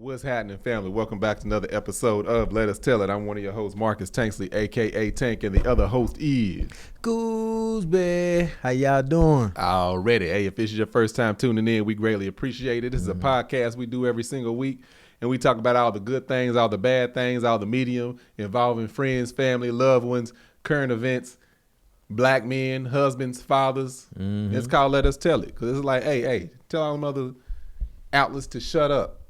What's happening, family? Welcome back to another episode of Let Us Tell It. I'm one of your hosts, Marcus Tanksley, a.k.a. Tank, and the other host is... Gooseby. How y'all doing? Already. Hey, if this is your first time tuning in, we greatly appreciate it. This is a podcast we do every single week, and we talk about all the good things, all the bad things, all the medium, involving friends, family, loved ones, current events, black men, husbands, fathers. It's called Let Us Tell It, because it's like, hey, tell all them other outlets to shut up.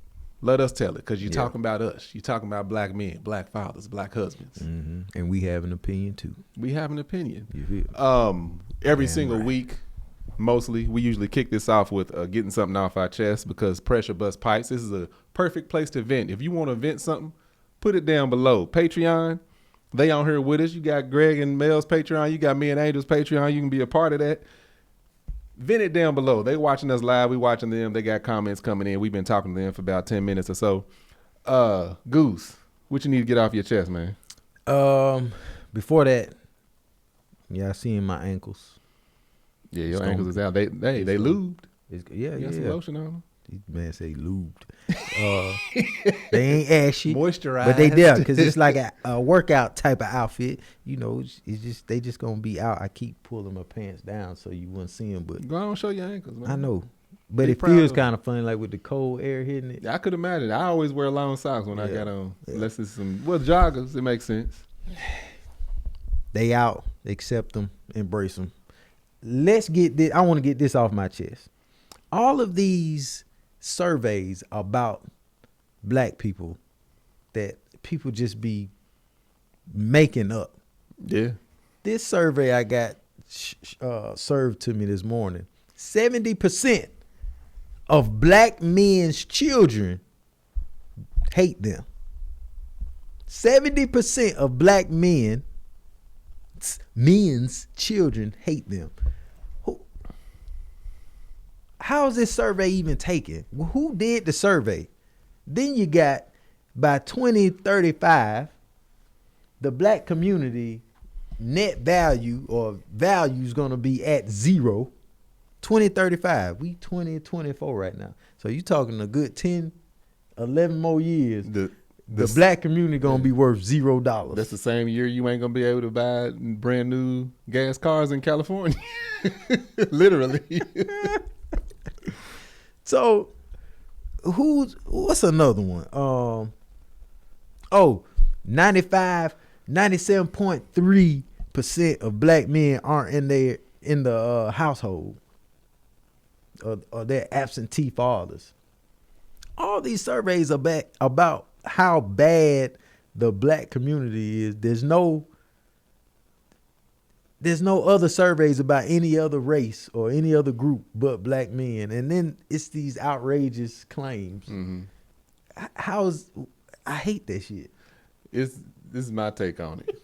Let us tell it, because you're talking about us. You're talking about black men, black fathers, black husbands. And we have an opinion, too. We have an opinion. You feel? Every single week, mostly, we usually kick this off with getting something off our chest, because pressure busts pipes. This is a perfect place to vent. If you want to vent something, put it down below. Patreon, they on here with us. You got Greg and Mel's Patreon. You got me and Angel's Patreon. You can be a part of that. Vent it down below. They watching us live. We watching them. They got comments coming in. We've been talking to them for about 10 minutes or so. Goose, what you need to get off your chest, man? Before that, I seen my ankles. Yeah, your ankles is out. They lubed. Yeah. Some lotion on them. These man say lubed. They ain't ashy, moisturized, but they there because it's like a workout type of outfit. You know, it's just they just gonna be out. I keep pulling my pants down so you wouldn't see them. But go on, show your ankles, man. I know, but it feels kind of funny, like with the cold air hitting it. I could imagine. I always wear long socks when I got on, unless it's some joggers. It makes sense. They out. Accept them. Embrace them. Let's get this. I want to get this off my chest. All of these surveys about black people that people just be making up. Yeah. This survey I got served to me this morning. 70% of black men's children hate them. 70% of black men's children hate them. How is this survey even taken? Who did the survey? Then you got, by 2035, the black community net value or value is going to be at 0. 2035. We 2024 right now. So you talking a good 10, 11 more years. The black community going to be worth $0. That's the same year you ain't going to be able to buy brand new gas cars in California. Literally. So, what's another one? 97.3% of black men aren't in the household, or they're absentee fathers. All these surveys are about how bad the black community is. There's no other surveys about any other race or any other group but black men. And then it's these outrageous claims. I hate that shit. This is my take on it.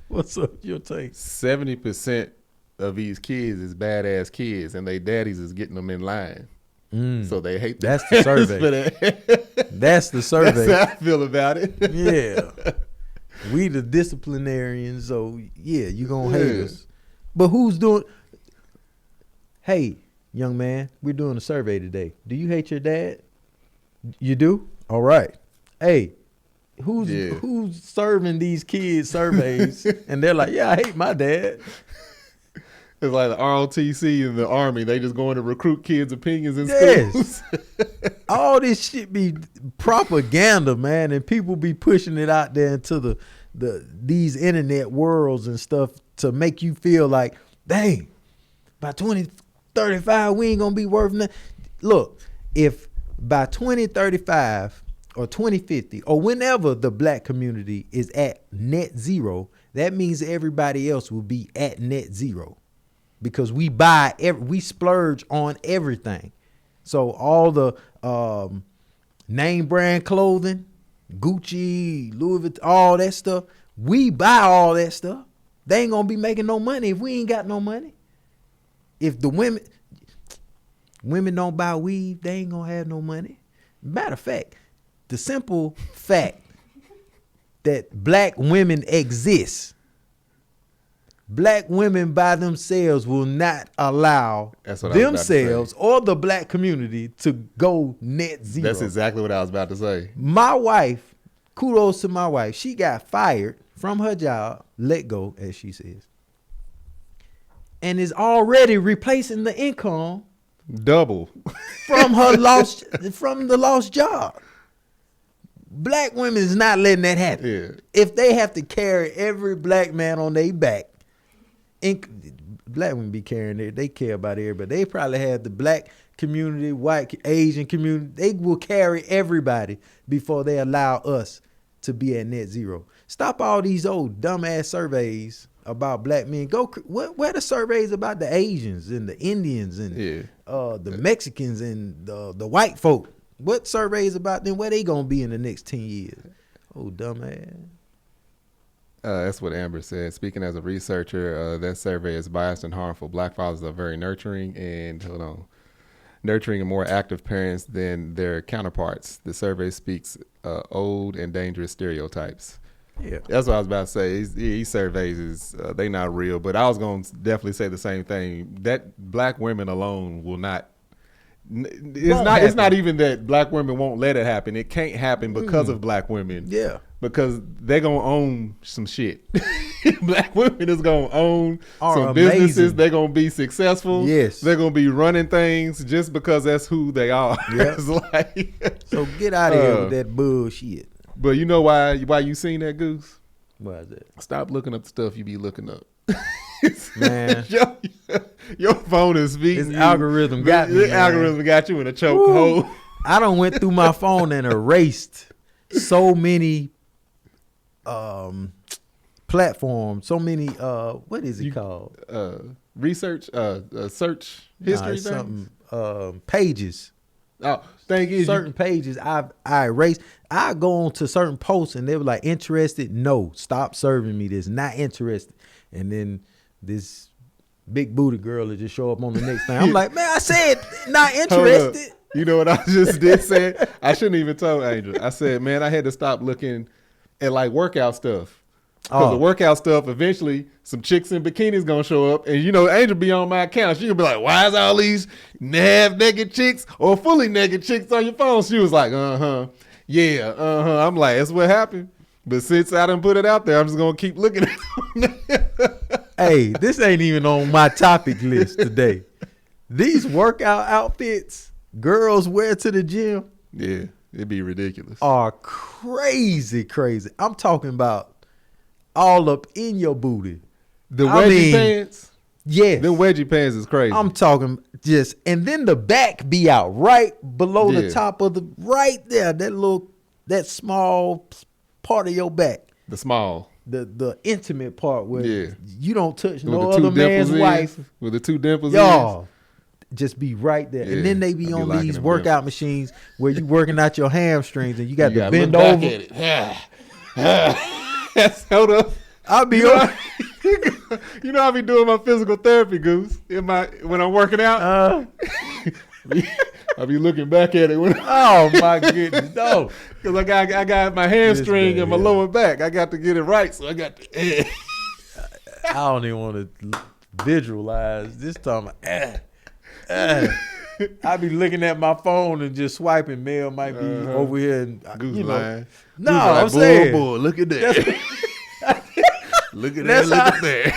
What's up, your take? 70% of these kids is badass kids, and they daddies is getting them in line. So they hate them. That's the survey. That's the survey. That's how I feel about it. Yeah. We the disciplinarians, so you gonna hate us. But who's doing? Hey, young man, we're doing a survey today. Do you hate your dad? You do? All right. Hey, who's serving these kids surveys? And they're like, I hate my dad. It's like the ROTC and the Army. They just going to recruit kids' opinions in schools. All this shit be propaganda, man, and people be pushing it out there into these internet worlds and stuff to make you feel like, dang, by 2035 we ain't gonna be worth nothing. Look, if by 2035 or 2050 or whenever the black community is at net zero, that means everybody else will be at net zero. Because we we splurge on everything. So all the name brand clothing, Gucci, Louis Vuitton, all that stuff, we buy all that stuff. They ain't gonna be making no money if we ain't got no money. If the women don't buy weave, they ain't gonna have no money. Matter of fact, the simple fact that black women exist Black women by themselves will not allow themselves or the black community to go net zero. That's exactly what I was about to say. My wife, kudos to my wife, she got fired from her job, let go, as she says, and is already replacing the income double from the lost job. Black women is not letting that happen. Yeah. If they have to carry every black man on their back, black women be carrying it. They care about everybody. They probably have the black community, white, Asian community. They will carry everybody before they allow us to be at net zero. Stop all these old dumbass surveys about black men. Go where the surveys about the Asians and the Indians and the Mexicans and the white folk. What surveys about them? Where they gonna be in the next 10 years? Oh, dumbass. That's what Amber said. Speaking as a researcher, that survey is biased and harmful. Black fathers are very nurturing and nurturing and more active parents than their counterparts. The survey speaks old and dangerous stereotypes. Yeah, that's what I was about to say. These surveys they not real, but I was gonna definitely say the same thing. That black women alone will not. It's not even that black women won't let it happen. It can't happen because of black women. Yeah. Because they're going to own some shit. Black women is going to own some businesses. They're going to be successful. Yes. They're going to be running things just because that's who they are. Yep. So get out of here with that bullshit. But you know why you seen that, Goose? Why is that? Stop looking up the stuff you be looking up. Man, your phone is speaking. This algorithm got me. This algorithm got you in a chokehold. I done went through my phone and erased so many platforms, so many what is it called? Research, search history something. Pages. Oh, thing is, certain pages I erased. I go on to certain posts and they were like, interested? No, stop serving me this. Not interested. And then this big booty girl will just show up on the next thing. I'm like, man, I said not interested. You know what I just did say? I shouldn't even tell Angel. I said, man, I had to stop looking at like workout stuff. Because the workout stuff, eventually some chicks in bikinis gonna show up, and you know, Angel be on my account. She gonna be like, why is all these half naked chicks or fully naked chicks on your phone? She was like, yeah, I'm like, that's what happened. But since I done put it out there, I'm just gonna keep looking at it. Hey, this ain't even on my topic list today. These workout outfits girls wear to the gym, yeah, it'd be ridiculous, are crazy. I'm talking about all up in your booty. The wedgie pants? Yes. The wedgie pants is crazy. I'm talking and then the back be out right below the top of right there, that small part of your back. The small. The intimate part where you don't touch no other man's wife. With the two dimples y'all just be right there. Yeah, and then they be on these workout machines where you working out your hamstrings and you got to bend over. Hold up. I'll be you know I be doing my physical therapy, Goose, when I'm working out. I be looking back at it oh my goodness, no, because I got my hamstring and my lower back. I got to get it right, so I got to. I don't even want to visualize this time. I be looking at my phone and just swiping. Mail might be over here, and Goose line. No, I'm saying, boy, look at that. Look at that. Look at that.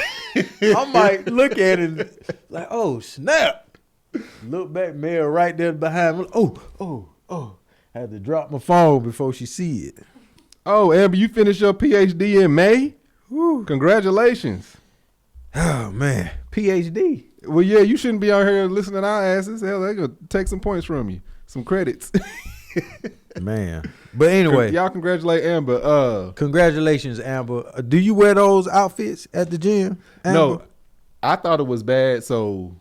I might look at it like, oh snap. Look back, Mel right there behind me. Oh. I had to drop my phone before she see it. Oh, Amber, you finished your PhD in May? Woo. Congratulations. Oh, man. PhD? Well, yeah, you shouldn't be out here listening to our asses. Hell, they're going to take some points from you. Some credits. Man. But anyway. Y'all congratulate Amber. Congratulations, Amber. Do you wear those outfits at the gym, Amber? No. I thought it was bad, so...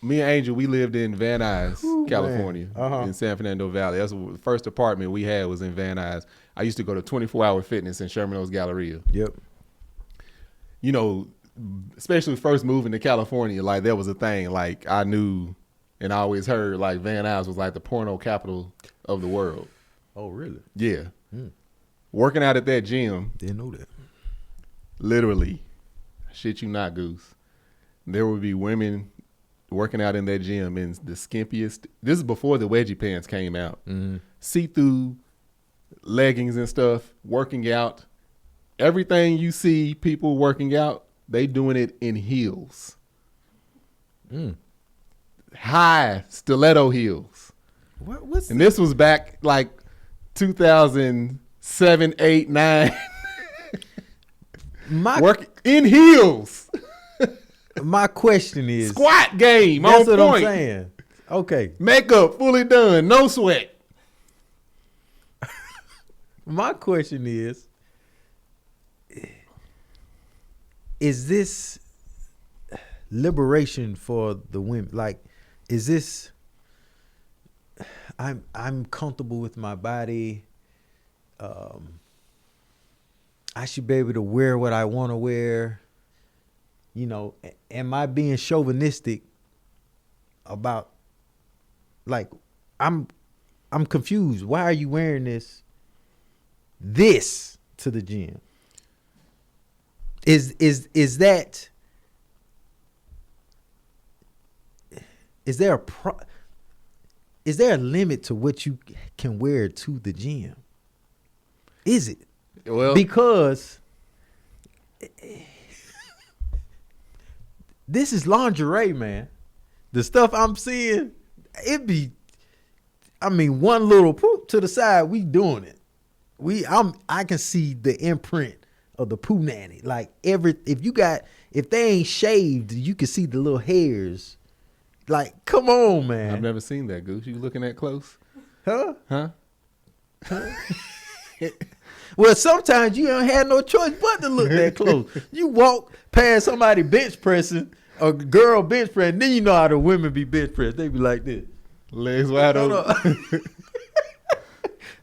Me and Angel, we lived in Van Nuys, California, in San Fernando Valley. That's the first apartment we had was in Van Nuys. I used to go to 24-Hour Fitness in Sherman Oaks Galleria. Yep. You know, especially first moving to California, like that was a thing. Like I knew and I always heard like Van Nuys was like the porno capital of the world. Oh, really? Yeah. Working out at that gym. Didn't know that. Literally shit you not, Goose, there would be women working out in that gym in the skimpiest. This is before the wedgie pants came out. Mm-hmm. See-through leggings and stuff, working out. Everything you see people working out, they doing it in heels. High stiletto heels. And this was back like 2007, 8, 9. Work in heels. My question is squat game. That's on what point. I'm saying. Okay. Makeup fully done, no sweat. My question is this liberation for the women? Like, is this I'm comfortable with my body. I should be able to wear what I want to wear. You know, am I being chauvinistic about, like, I'm confused. Why are you wearing this to the gym? Is there a limit to what you can wear to the gym? Is it? Well, because this is lingerie, man. The stuff I'm seeing, one little poop to the side, we doing it. I can see the imprint of the poo nanny. Like if they ain't shaved, you can see the little hairs. Like, come on, man. I've never seen that, Goose. You looking at close? Huh? Huh? Well, sometimes you don't have no choice but to look that close. You walk past somebody bench pressing, a girl bench pressing, then you know how the women be bench pressing. They be like this. Legs wide open.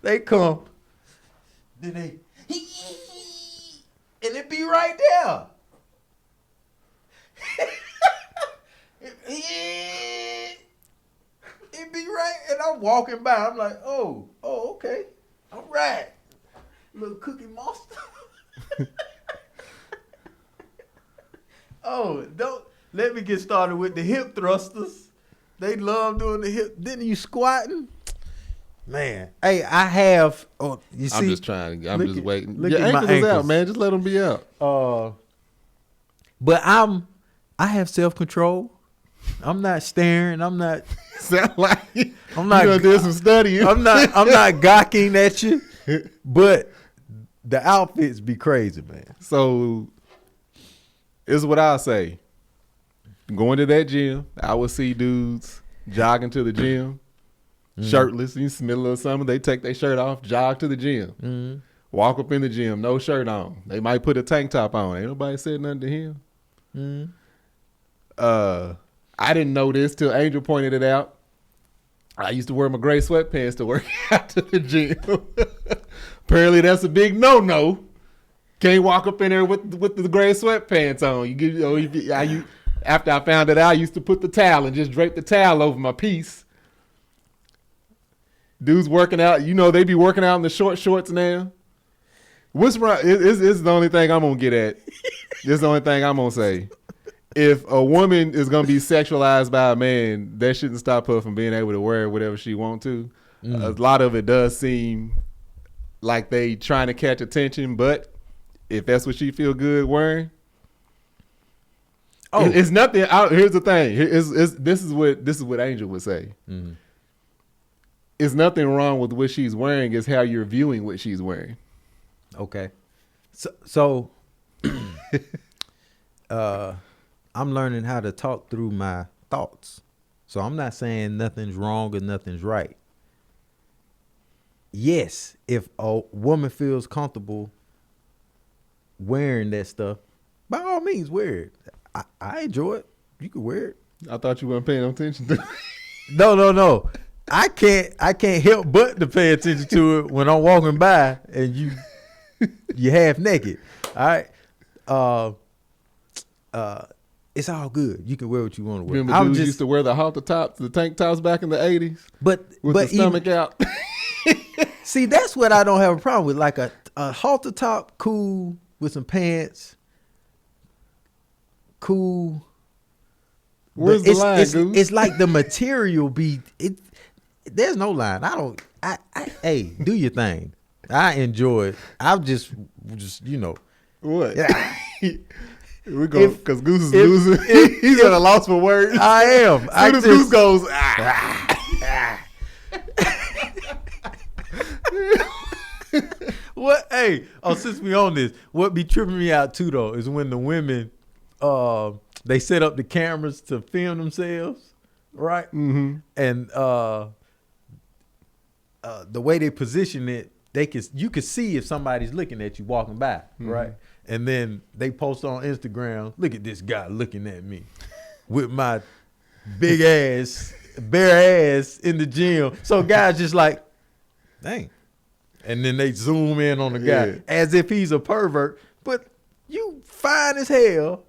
They come. Then they, and it be right there. It be right, and I'm walking by. I'm like, oh, okay, all right. Little Cookie Monster. Oh, don't let me get started with the hip thrusters. They love doing the hip. Then you squatting. Man, hey, I have. Oh, you see? I'm just trying. I'm just waiting. Look Your at my ankles is out, ankles. man. Just let them be out. But I have self-control. I'm not staring. I'm not. Sound like I'm not. You done did some studying. I'm not gawking at you. But the outfits be crazy, man. So, this is what I'll say. Going to that gym, I would see dudes jogging to the gym, shirtless. You see middle of summer, they take their shirt off, jog to the gym. Walk up in the gym, no shirt on. They might put a tank top on. Ain't nobody said nothing to him. I didn't know this till Angel pointed it out. I used to wear my gray sweatpants to work out to the gym. Apparently, that's a big no-no. Can't walk up in there with the gray sweatpants on. After I found it out, I used to put the towel and just drape the towel over my piece. Dudes working out, they be working out in the short shorts now. What's wrong? It's the only thing I'm gonna get at. This is the only thing I'm gonna say. If a woman is gonna be sexualized by a man, that shouldn't stop her from being able to wear whatever she wants to. A lot of it does seem like they trying to catch attention, but if that's what she feel good wearing, it's nothing. Here's the thing. This is what Angel would say. It's nothing wrong with what she's wearing. It's how you're viewing what she's wearing. Okay. So I'm learning how to talk through my thoughts. So I'm not saying nothing's wrong or nothing's right. Yes, if a woman feels comfortable wearing that stuff, by all means wear it. I enjoy it. You can wear it. I thought you weren't paying attention to it. No. I can't help but to pay attention to it when I'm walking by and you half naked. All right. It's all good. You can wear what you want to wear. Remember dudes used to wear the halter tops, the tank tops back in the 80s? With the stomach out. See, that's what I don't have a problem with. Like a halter top, cool, with some pants. cool. Where's the line, Goose? It's like the material be it. There's no line. Hey, do your thing. I enjoy it. I'm just What? Yeah. We go because Goose is losing. He's at a loss for words. I am. As soon as Goose goes, What? Hey, since we on this, what be tripping me out too though is when the women, they set up the cameras to film themselves, right? Mm-hmm. And the way they position it, you can see if somebody's looking at you walking by, Mm-hmm. right? And then they post on Instagram, look at this guy looking at me with my big ass, bare ass in the gym. So guys just like, dang. And then they zoom in on the guy as if he's a pervert. But you fine as hell,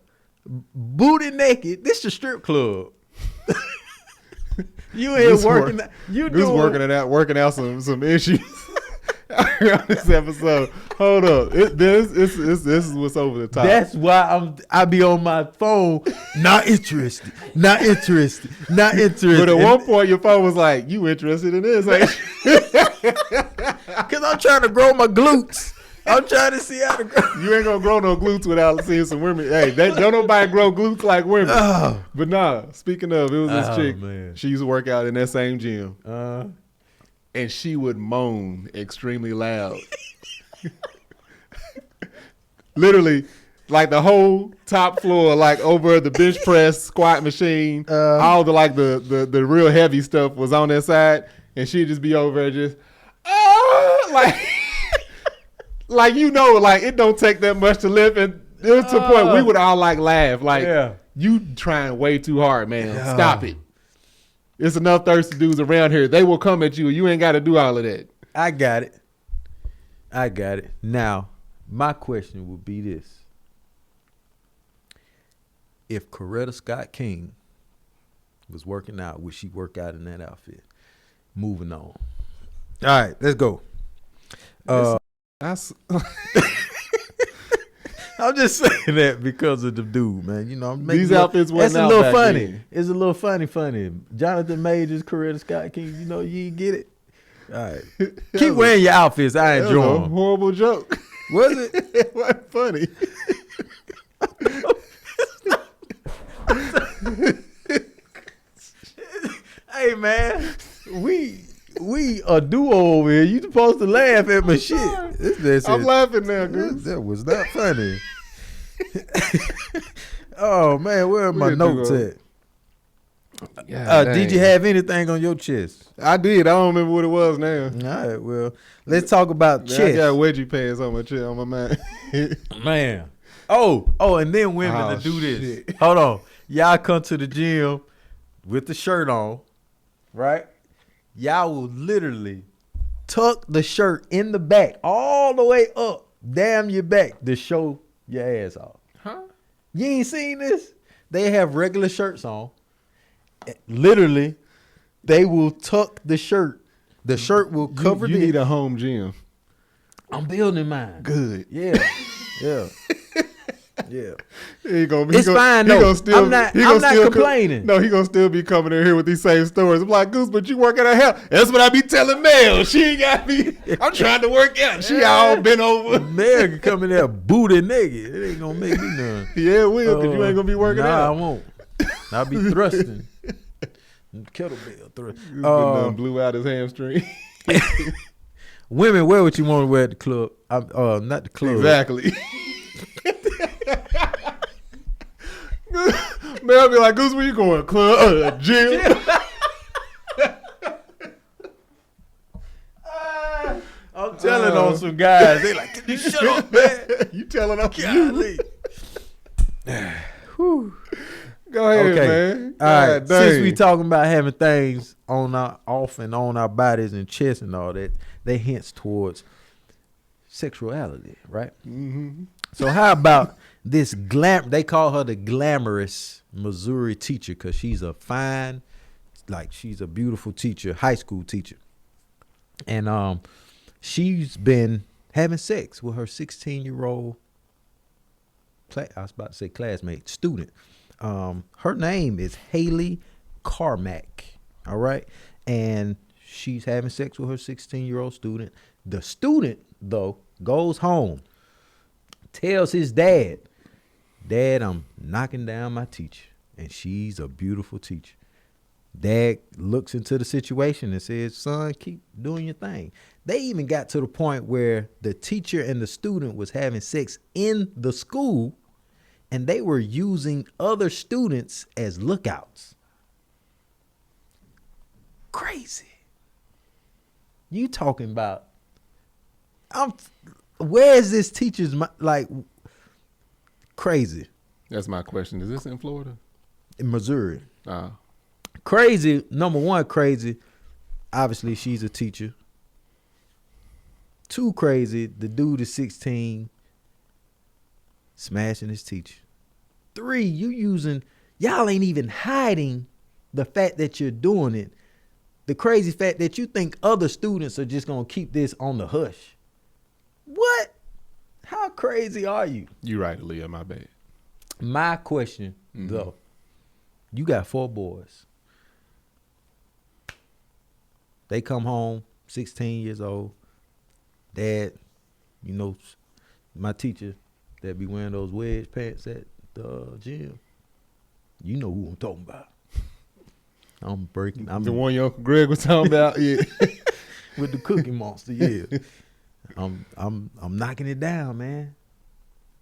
booty naked. This is a strip club. You ain't working. Working out some issues on this episode. Hold up, this is what's over the top. That's why I be on my phone. Not interested. Not interested. Not interested. But at one point, your phone was like, "You interested in this?" Like, because I'm trying to grow my glutes. I'm trying to see how to grow. You ain't gonna grow no glutes without seeing some women. Hey, don't nobody grow glutes like women. Oh. But nah, speaking of, it was this chick. Man. She used to work out in that same gym. Uh, And she would moan extremely loud. Literally, like the whole top floor, like over the bench press squat machine, all the real heavy stuff was on that side, and she'd just be over there just, like, like like it don't take that much to lift, and it was to the point we would all like laugh, like, you trying way too hard, man. Stop it. It's enough thirsty dudes around here. They will come at you. You ain't got to do all of that. I got it. Now, my question would be this. If Coretta Scott King was working out, would she work out in that outfit? Moving on. All right, let's go. I'm just saying that because of the dude, man. You know, I'm making these outfits wasn't that's a out little back funny. then. It's a little funny. Jonathan Majors, Coretta Scott King. You know, you ain't get it. All right, keep wearing your outfits. I enjoy That was a them. horrible joke. Was it? It wasn't funny. Hey, man, we a duo over here. You supposed to laugh at my shit. I'm laughing now, Goose. That was not funny. Oh man, where are my notes at? Did you have anything on your chest? I did. I don't remember what it was now. All right, well, let's talk about chest. I got wedgie pants on my chest, on my mind. Man. Oh, and then women that do this. Shit. Hold on. Y'all come to the gym with the shirt on, right? Y'all will literally tuck the shirt in the back all the way up, damn your back to show your ass off. Huh? You ain't seen this? They have regular shirts on. Literally, they will tuck the shirt. The shirt will cover You need a home gym. I'm building mine. Good. Yeah. Yeah. It's fine though. I'm not complaining. No, he gonna still be coming in here with these same stories. I'm like, Goose, but you working out hell. That's what I be telling Mel. She ain't got me. I'm trying to work out. She all bent over. Mel can come in there booty naked. It ain't gonna make me none. Yeah, it will, because you ain't gonna be working out. I won't. I'll be thrusting. Kettlebell thrust. Blew out his hamstring. Women, wear what you want to wear at the club. Not the club. Exactly. Man, I'll be like, Goose, where you going? Club? Gym? I'm telling on some guys. They like, can you shut up, man? You telling on Golly. Whew. Go ahead, man. All right. Since we talking about having things on off and on our bodies and chest and all that, they hints towards sexuality, right? Mm-hmm. So how about this they call her the Glamorous Missouri Teacher because she's a fine, she's a beautiful teacher, high school teacher. And she's been having sex with her 16-year-old I was about to say classmate, student. Her name is Haley Carmack. All right. And she's having sex with her 16-year-old student. The student, though, goes home, tells his dad, Dad, I'm knocking down my teacher. And she's a beautiful teacher. Dad looks into the situation and says, son, keep doing your thing. They even got to the point where the teacher and the student was having sex in the school, and they were using other students as lookouts. Crazy. You talking about, where is this teacher's, like, crazy. That's my question. Is this in Florida? In Missouri. Crazy, number one, crazy. Obviously, she's a teacher. 2, crazy, the dude is 16, smashing his teacher. 3, y'all ain't even hiding the fact that you're doing it. The crazy fact that you think other students are just going to keep this on the hush. What? How crazy are you? You right, Aaliyah, my bad. My question, though, you got 4 boys. They come home, 16 years old. Dad, my teacher that be wearing those wedge pants at the gym. You know who I'm talking about. I'm the one your Uncle Greg was talking about, yeah. With the Cookie Monster, yeah. I'm knocking it down, man.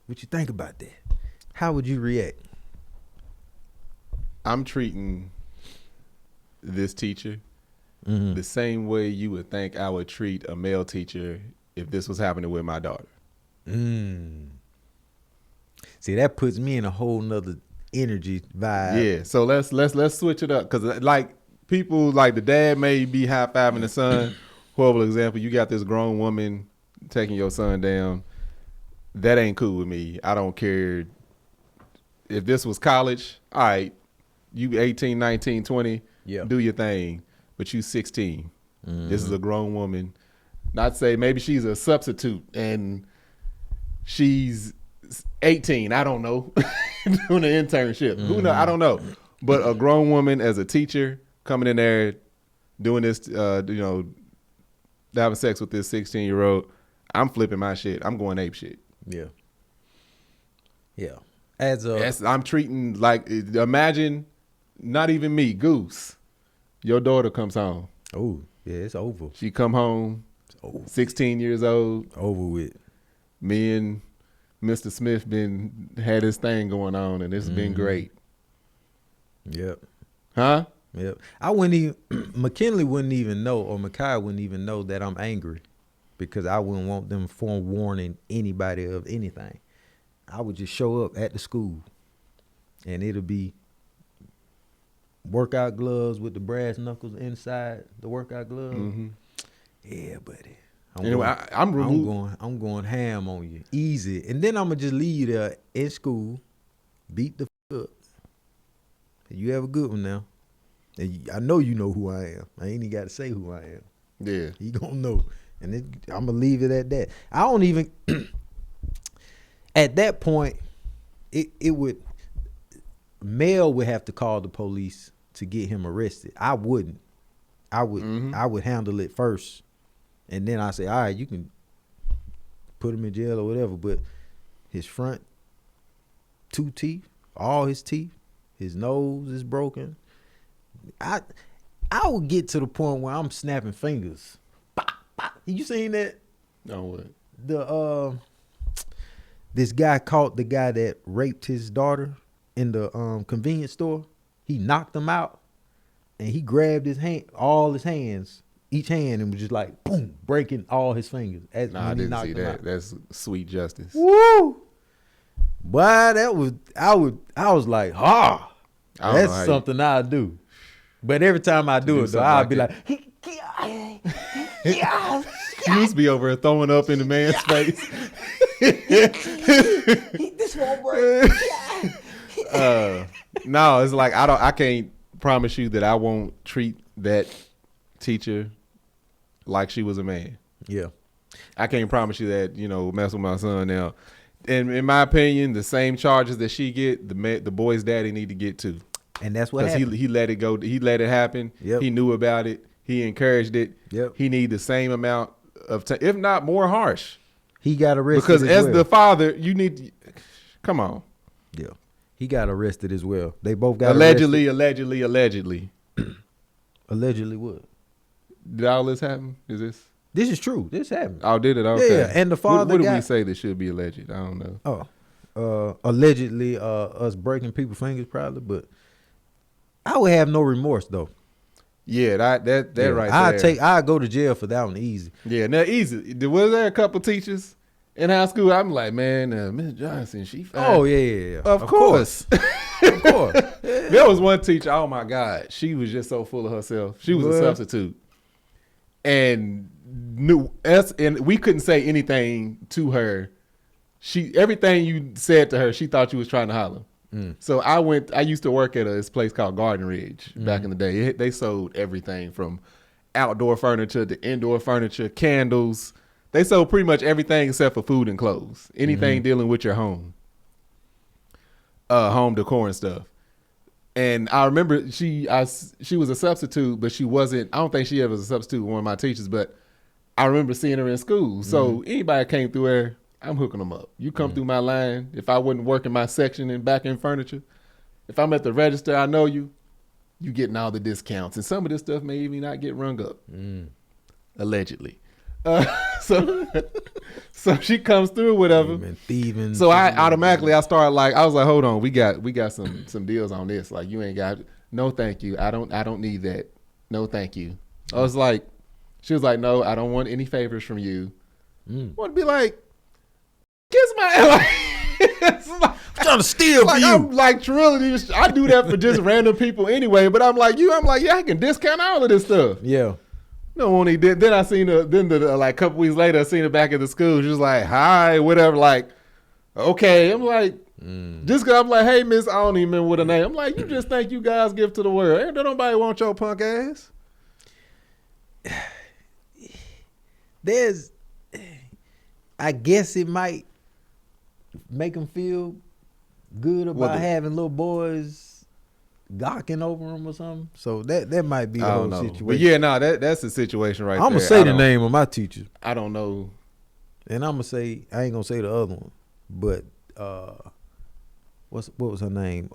What you think about that? How would you react? I'm treating this teacher the same way you would think I would treat a male teacher if this was happening with my daughter. See, that puts me in a whole nother energy vibe. Yeah, so let's switch it up, because like people like the dad may be high-fiving the son. Horrible example. You got this grown woman taking your son down. That ain't cool with me. I don't care. If this was college, all right, you 18, 19, 20, do your thing. But you 16. This is a grown woman. Not to say maybe she's a substitute and she's 18. I don't know. Doing an internship. Who knows? I don't know. But a grown woman as a teacher coming in there doing this, having sex with this 16-year-old, I'm flipping my shit. I'm going ape shit. Yeah. Yeah. I'm treating like, imagine not even me, Goose. Your daughter comes home. Oh, yeah, it's over. She come home, 16 years old. Over with. Me and Mr. Smith had this thing going on, and it's been great. Yep. Huh? Yep. I wouldn't even, McKinley wouldn't even know, or Makai wouldn't even know that I'm angry, because I wouldn't want them forewarning anybody of anything. I would just show up at the school, and it'll be workout gloves with the brass knuckles inside the workout gloves. Yeah, buddy. I'm going ham on you, easy, and then I'm gonna just leave you there in school, beat the up. You have a good one now. And I know you know who I am. I ain't even got to say who I am. Yeah, you gonna know, and I'm gonna leave it at that. I don't even. At that point, it would. Mel would have to call the police to get him arrested. I wouldn't. I would handle it first, and then I say, all right, you can put him in jail or whatever. But his front 2 teeth, all his teeth, his nose is broken. I would get to the point where I'm snapping fingers. Bop, bop. You seen that? No, what? This guy caught the guy that raped his daughter in the convenience store. He knocked him out, and he grabbed all his hands, each hand, and was just like, boom, breaking all his fingers. I didn't see that. That's sweet justice. Woo! Boy, I was like, that's something I do. But every time I do it, though, I'll be like, you used to be over here throwing up in the man's face. This won't break. No, it's like I can't promise you that I won't treat that teacher like she was a man. Yeah. I can't promise you that, mess with my son now. And in my opinion, the same charges that she get, the boy's daddy need to get too. And that's what happened. He let it go. He let it happen. Yep. He knew about it. He encouraged it. Yep. He need the same amount of time, if not more harsh. He got arrested because as well. the father, you need to, come on. Yeah. He got arrested as well. They both got allegedly. Allegedly what? Did all this happen? Is this? This is true. This happened. Oh, did it? Okay. Yeah, and the father What do we say that should be alleged? I don't know. Allegedly us breaking people's fingers probably, but I would have no remorse though. Yeah, that right there. I go to jail for that one easy. Yeah, now easy. Was there a couple teachers in high school? I'm like, man, Miss Johnson, she fine. Oh yeah. Of course. Of course. Yeah. There was one teacher, oh my God, she was just so full of herself. She was a substitute. And we couldn't say anything to her. Everything you said to her, she thought you was trying to holler. So I used to work at this place called Garden Ridge back in the day. They sold everything from outdoor furniture to indoor furniture, candles. They sold pretty much everything except for food and clothes. Anything dealing with your home. Home decor and stuff. And I remember she was a substitute, but she wasn't, I don't think she ever was a substitute with one of my teachers, but I remember seeing her in school. So anybody that came through there, I'm hooking them up. You come through my line. If I wouldn't work in my section and back in furniture, if I'm at the register, I know you getting all the discounts. And some of this stuff may even not get rung up. Allegedly. So she comes through, whatever. Thieving. So I started I was like, hold on, we got some deals on this. Like, you ain't got, no thank you. I don't need that. No thank you. I was like, she was like, no, I don't want any favors from you. Want to be like, kiss my I'm trying to steal for you. I'm like, truly, I do that for just random people anyway. But I'm like, yeah, I can discount all of this stuff. Yeah. No one he did. Then I seen her. Then like a couple weeks later, I seen her back at the school. She was like, "Hi, whatever." Like, okay. I'm like, just cause I'm like, "Hey, miss," I don't even remember what her name. I'm like, you just think you guys give to the world? Ain't nobody want your punk ass. I guess it might make them feel good about having little boys gawking over them or something. So that might be the whole situation. But yeah, no, that's the situation right there. I'm gonna say the name of my teacher. I don't know. And I'm gonna say, I ain't gonna say the other one, but what was her name?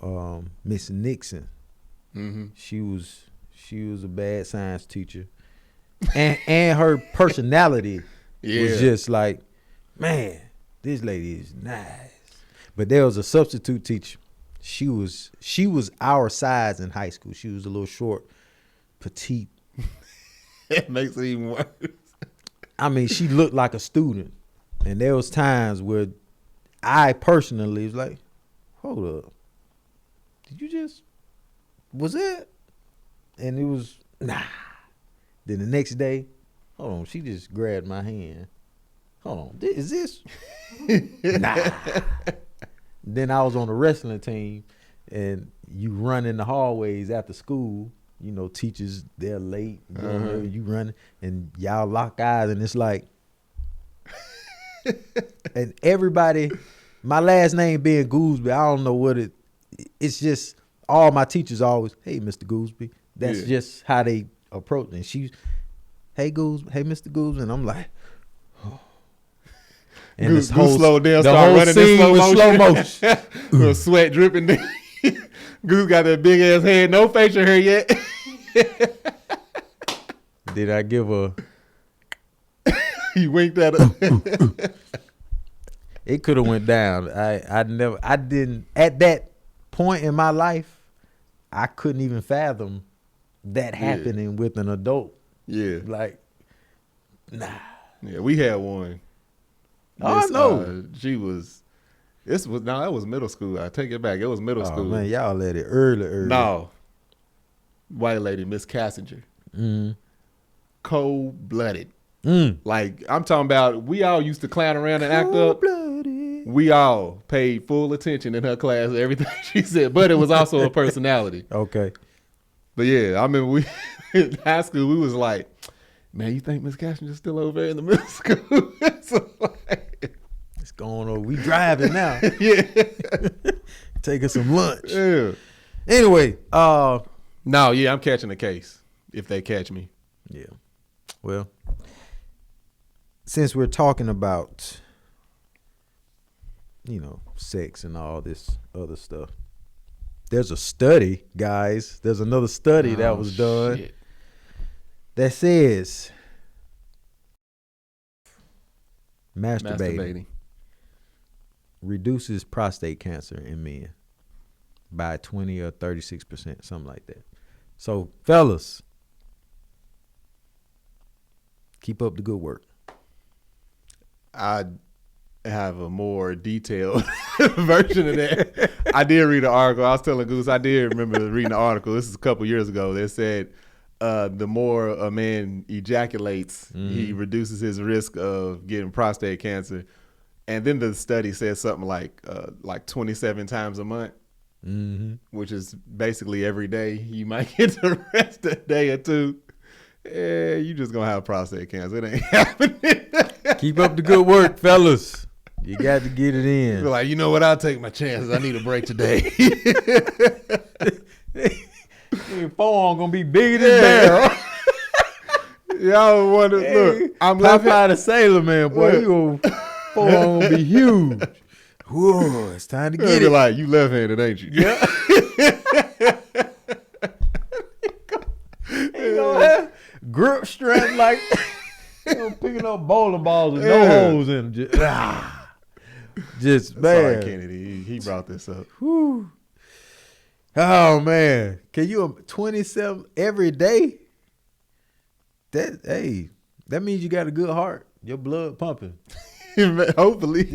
Miss Nixon. She was a bad science teacher, and her personality was just like, man, this lady is nice. But there was a substitute teacher. She was our size in high school. She was a little short, petite. It makes it even worse. I mean, she looked like a student. And there was times where I personally was like, hold up. Did you just, was that? And it was, nah. Then the next day, hold on, she just grabbed my hand. Hold on, is this? Nah. Then I was on the wrestling team, and you run in the hallways after school. You know, teachers, they're late. You run, and y'all lock eyes, and it's like, and everybody, my last name being Gooseby, I don't know what it's just, all my teachers always, hey, Mr. Gooseby. That's just how they approach me. And she's, hey, Gooseby, hey, Mr. Gooseby. And I'm like, oh. And Goose slowed down, started running in slow motion. Little sweat dripping down. Goose got that big ass head, no facial hair yet. Did I give a? You winked at her. It could have went down. I didn't at that point in my life. I couldn't even fathom that happening with an adult. Yeah, like, nah. Yeah, we had one. I know. That was middle school. I take it back. It was middle school. Man, y'all let it early. No. White lady, Miss Cassinger. Cold-blooded. Like, I'm talking about, we all used to clown around and act up. We all paid full attention in her class, everything she said. But it was also a personality. Okay. But yeah, I remember in high school, we was like, man, you think Miss Cashinger's still over there in the middle school? So, like, it's going over We driving now. Yeah. Taking some lunch. Yeah. Anyway, No, yeah, I'm catching the case if they catch me. yeah. Well, since we're talking about, sex and all this other stuff, there's a study, guys. There's another study that was done shit. that says masturbating reduces prostate cancer in men by 20 or 36%, something like that. So, fellas, keep up the good work. I have a more detailed version of that. I did read an article. I was telling Goose, I did remember reading the article. This is a couple years ago. They said the more a man ejaculates, he reduces his risk of getting prostate cancer. And then the study said something like 27 times a month, which is basically every day. You might get to rest a day or two. Yeah, you just gonna have prostate cancer. It ain't happening. Keep up the good work, fellas. You got to get it in. You're like, you know what? I'll take my chances. I need a break today. Your forearm gonna be bigger than barrel. Y'all wonder. Look, I'm laughing. Popeye the Sailor Man, boy. Your forearm gonna be huge. Whoa, it's time to get it. Like, you left-handed, ain't you? Yeah. You know that grip strength like picking up bowling balls with no holes in them. Just man. Sorry, Kennedy. He brought this up. Whew. Oh man, can you 27 every day? That means you got a good heart. Your blood pumping. Hopefully.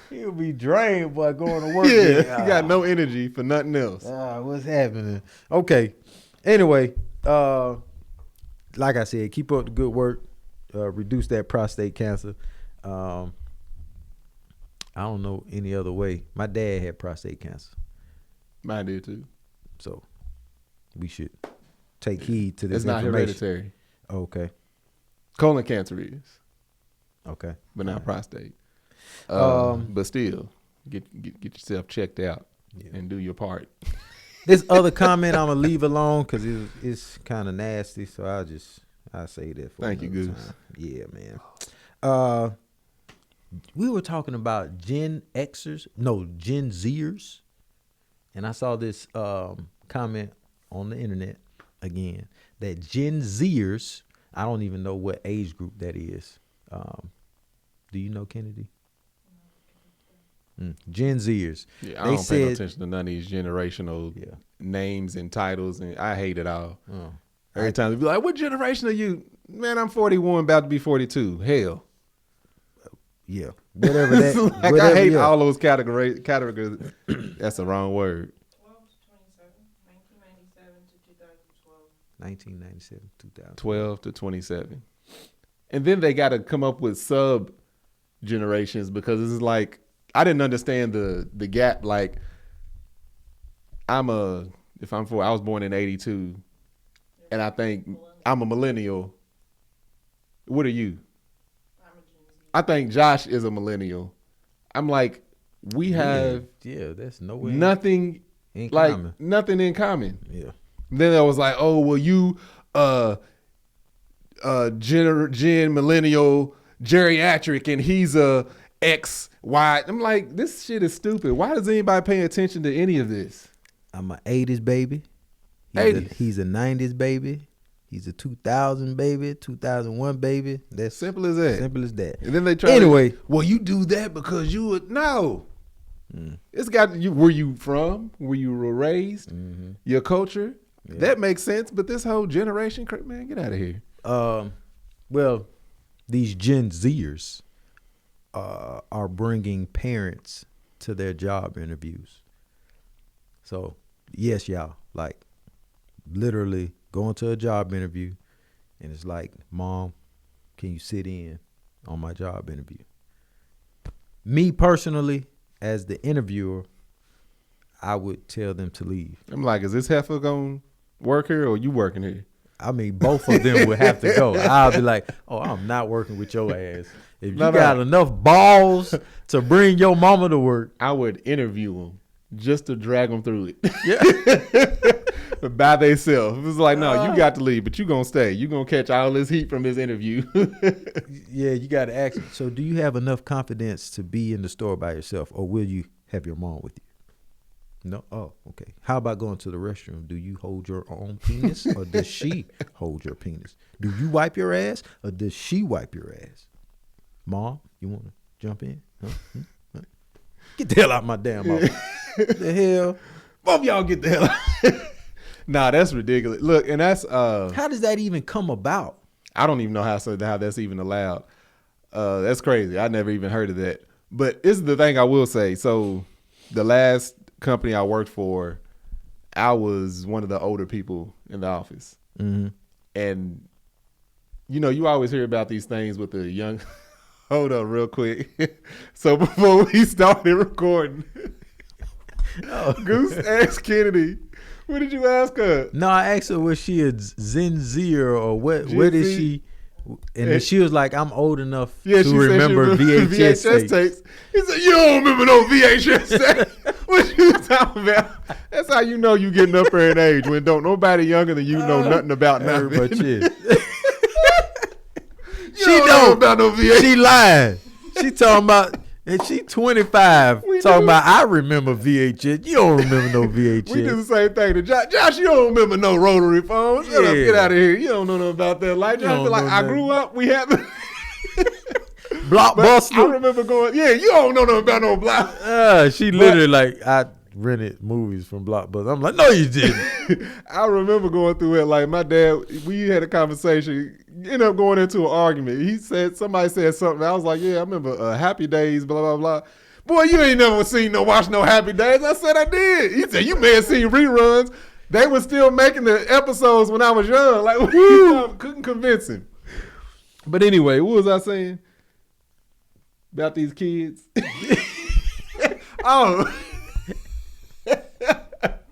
He'll be drained by going to work. Yeah, he got no energy for nothing else. What's happening? Okay. Anyway, like I said, keep up the good work. Reduce that prostate cancer. I don't know any other way. My dad had prostate cancer. Mine did too. So we should take heed to this. It's not hereditary. Okay. Colon cancer is. Okay. But not prostate. But still, get yourself checked out and do your part. This other comment I'm gonna leave alone because it's kind of nasty. So I'll say that for Thank you, Goose. time. Yeah, man. We were talking about Gen Zers, and I saw this comment on the internet again that Gen Zers. I don't even know what age group that is. Do you know, Kennedy? Gen Zers. Yeah, I don't pay no attention to none of these generational names and titles, and I hate it all. Every time they be like, "What generation are you?" Man, I'm 41, about to be 42. Hell. Yeah, whatever that. Like, I hate all those categories. That's the wrong word. 12 to 27, 1997 to 2012. 1997, 2000. 12 to 27. And then they got to come up with sub generations because this is like, I didn't understand the gap. Like, I was born in 82, and I think I'm a millennial. What are you? I'm a Gen Z. I think Josh is a millennial. I'm like, we have that's nowhere nothing in like common. nothing in common. Yeah. Then I was like, oh, well, you gen millennial geriatric and he's a X, Y. I'm like, this shit is stupid. Why does anybody pay attention to any of this? I'm an 80s baby. He's a 90s baby. He's a 2000 baby, 2001 baby. That's Simple as that. Simple as that. And then they try well, you do that because you would no. It's got you. Where you from? Where you were raised? Your culture. Yeah. That makes sense. But this whole generation, man, get out of here. Well, these Gen Zers are bringing parents to their job interviews. So yes, y'all, like literally going to a job interview, and it's like, Mom, can you sit in on my job interview? Me personally, as the interviewer, I would tell them to leave. I'm like, is this heifer gonna work here or you working here? I mean, both of them would have to go. I'll be like, oh, I'm not working with your ass. If you got enough balls to bring your mama to work. I would interview them just to drag them through it. Yeah. By themselves. It's like, no, you got to leave, but you going to stay. You going to catch all this heat from this interview. Yeah, you got to ask. So do you have enough confidence to be in the store by yourself, or will you have your mom with you? No. Oh, okay. How about going to the restroom? Do you hold your own penis, or does she hold your penis? Do you wipe your ass, or does she wipe your ass? Mom, you want to jump in? Huh? Huh? Get the hell out of my damn office. What the hell? Both y'all get the hell out. Nah, that's ridiculous. Look, and that's how does that even come about? I don't even know how that's even allowed. That's crazy. I never even heard of that. But this is the thing I will say. So the last company I worked for, I was one of the older people in the office. Mm-hmm. And you always hear about these things with the young. Hold up real quick. So before we started recording, Goose asked Kennedy, what did you ask her? No, I asked her, was she a Gen Zer or what? What is she? And then she was like, I'm old enough to remember VHS tapes. He said, you don't remember no VHS tapes. What you talking about? That's how you know you getting up there in age, when don't nobody younger than you know nothing about nothing. But yeah. She don't about no VHS. She lying. She talking about, and she 25 talking about, I remember VHS. You don't remember no VHS. We do the same thing to Josh. Josh, you don't remember no rotary phones. Shut up, get out of here. You don't know nothing about that. Like, Josh be like, I grew up, we had the Blockbuster. I remember going, you don't know nothing about no Blockbuster. She literally like, I rented movies from Blockbuster. I'm like, no, you didn't. I remember going through it. Like, my dad, we had a conversation, ended up going into an argument. Somebody said something. I was like, yeah, I remember Happy Days, blah, blah, blah. Boy, you ain't never watched no Happy Days. I said I did. He said, you may have seen reruns. They were still making the episodes when I was young. Like, couldn't convince him. But anyway, what was I saying about these kids? Oh.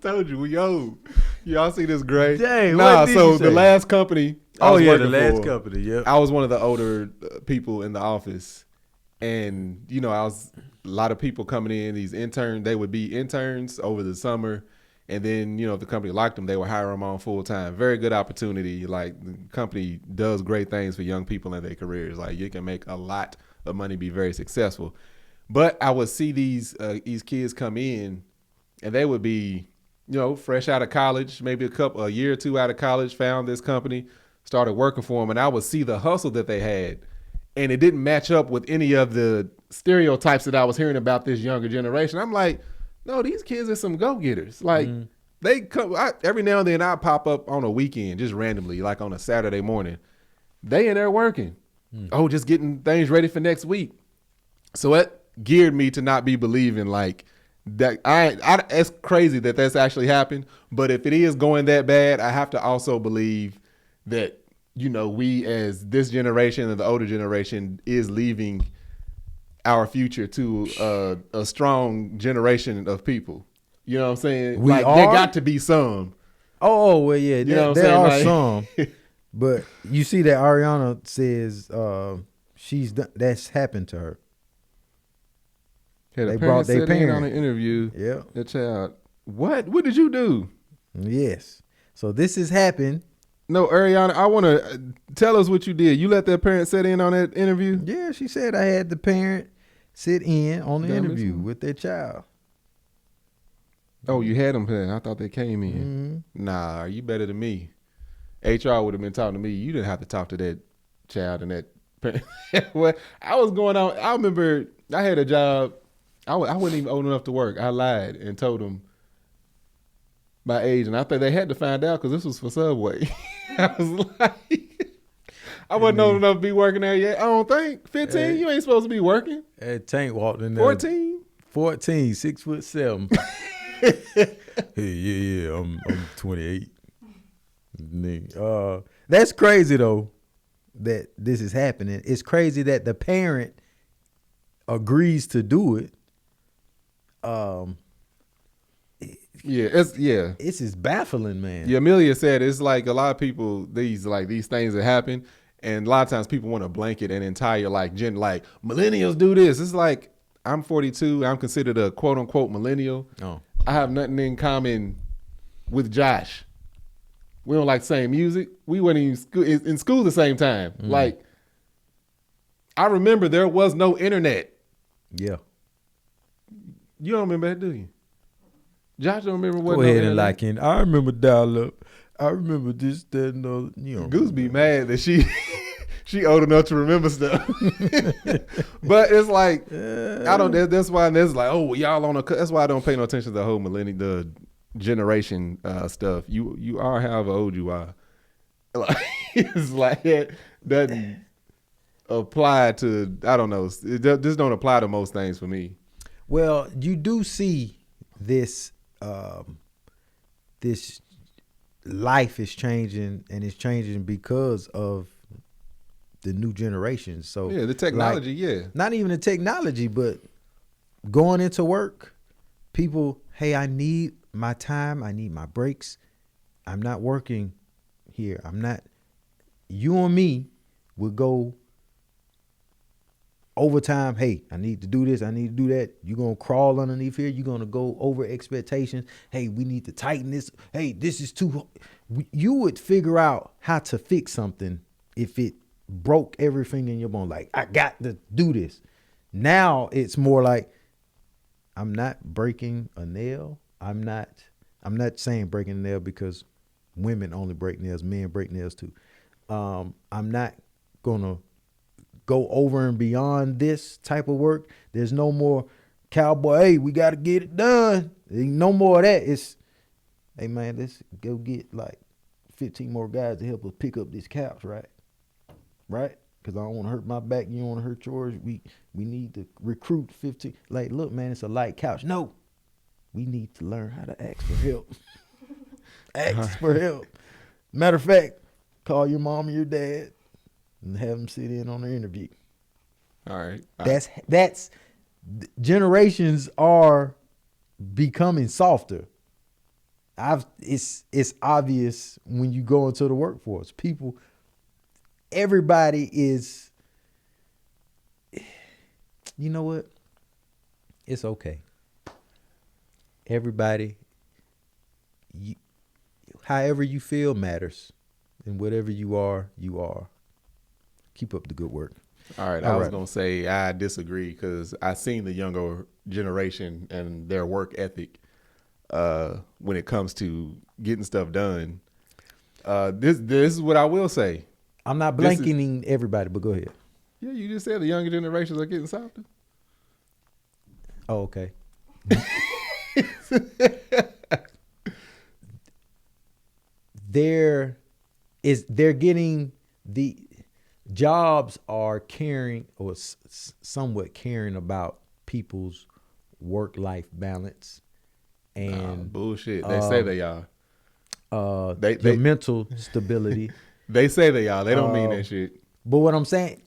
Told you, we old. Y'all see this gray? Dang, nah, what did so you say? the last company. The last company, yeah. I was one of the older people in the office. And, I was a lot of people coming in, these interns. They would be interns over the summer. And then, if the company liked them, they would hire them on full time. Very good opportunity. Like, the company does great things for young people in their careers. Like, you can make a lot of money, be very successful. But I would see these kids come in, and they would be, fresh out of college, maybe a year or two out of college, found this company, started working for them, and I would see the hustle that they had, and it didn't match up with any of the stereotypes that I was hearing about this younger generation. I'm like, no, these kids are some go-getters. Like, they come every now and then. I pop up on a weekend just randomly, like on a Saturday morning. They in there working. Just getting things ready for next week. So it geared me to not be believing like that. It's crazy that that's actually happened. But if it is going that bad, I have to also believe that, we as this generation and the older generation is leaving our future to a strong generation of people. You know what I'm saying? There got to be some. Oh, well, yeah, there are some. But you see that Ariana says that's happened to her. Yeah, they brought their parent on an interview. Yeah, the child. What did you do? Yes. So this has happened. No, Ariana, I want to tell us what you did. You let that parent sit in on that interview? Yeah, she said I had the parent sit in on the interview with their child. Oh, you had them here. I thought they came in. Mm-hmm. Nah, you better than me. HR would have been talking to me. You didn't have to talk to that child and that parent. Well, I was going on. I remember I had a job. I wasn't even old enough to work. I lied and told them my age, and I think they had to find out because this was for Subway. I was like, I wasn't old enough to be working there yet. I don't think 15. You ain't supposed to be working. Tank walked in there. 14, 6'7". Hey, I'm 28. That's crazy though that this is happening. It's crazy that the parent agrees to do it. Yeah, it's It's just baffling, man. Yeah, Amelia said it's like a lot of people, these things that happen, and a lot of times people want to blanket an entire like millennials do this. It's like I'm 42, I'm considered a quote unquote millennial. Oh. I have nothing in common with Josh. We don't like the same music. We weren't even in school the same time. Like, I remember there was no internet. Yeah. You don't remember that, do you? Josh don't remember what. Go ahead and like in. I remember dial up. I remember this, that, and other. You know. Goose be mad that she old enough to remember stuff. But it's like I don't. That's why there's like, oh, y'all on a. That's why I don't pay no attention to the whole the generation stuff. You are however old you are. Like, it's like that doesn't apply to. I don't know. It just don't apply to most things for me. Well, you do see this. This life is changing, and it's changing because of the new generation. So yeah, the technology, not even the technology, but going into work, people, hey, I need my time, I need my breaks. I'm not working here. You and me would go overtime. Hey, I need to do this, I need to do that. You're going to crawl underneath here. You're going to go over expectations. Hey, we need to tighten this. Hey, this is too. You would figure out how to fix something if it broke everything in your bone. Like, I got to do this. Now it's more like, I'm not breaking a nail. I'm not saying breaking a nail because women only break nails. Men break nails too. I'm not going to go over and beyond this type of work. There's no more cowboy, hey, we got to get it done. Ain't no more of that. It's, hey, man, let's go get like 15 more guys to help us pick up this couch, right? Right? Because I don't want to hurt my back. You don't want to hurt yours. We need to recruit 15. Like, look, man, it's a light couch. No. We need to learn how to ask for help. Ask for help. Matter of fact, call your mom or your dad and have them sit in on the interview. All right. That's generations are becoming softer. It's obvious when you go into the workforce. Everybody is, you know what? It's okay. Everybody, however you feel matters, and whatever you are, you are. Keep up the good work. All right. I was going to say I disagree because I seen the younger generation and their work ethic when it comes to getting stuff done. This is what I will say. I'm not blanketing everybody, but go ahead. Yeah, you just said the younger generations are getting softer. Oh, okay. They're getting the jobs are caring or somewhat caring about people's work-life balance and bullshit. They say they are. Their mental stability. They say they are. They don't mean that shit. But what I'm saying,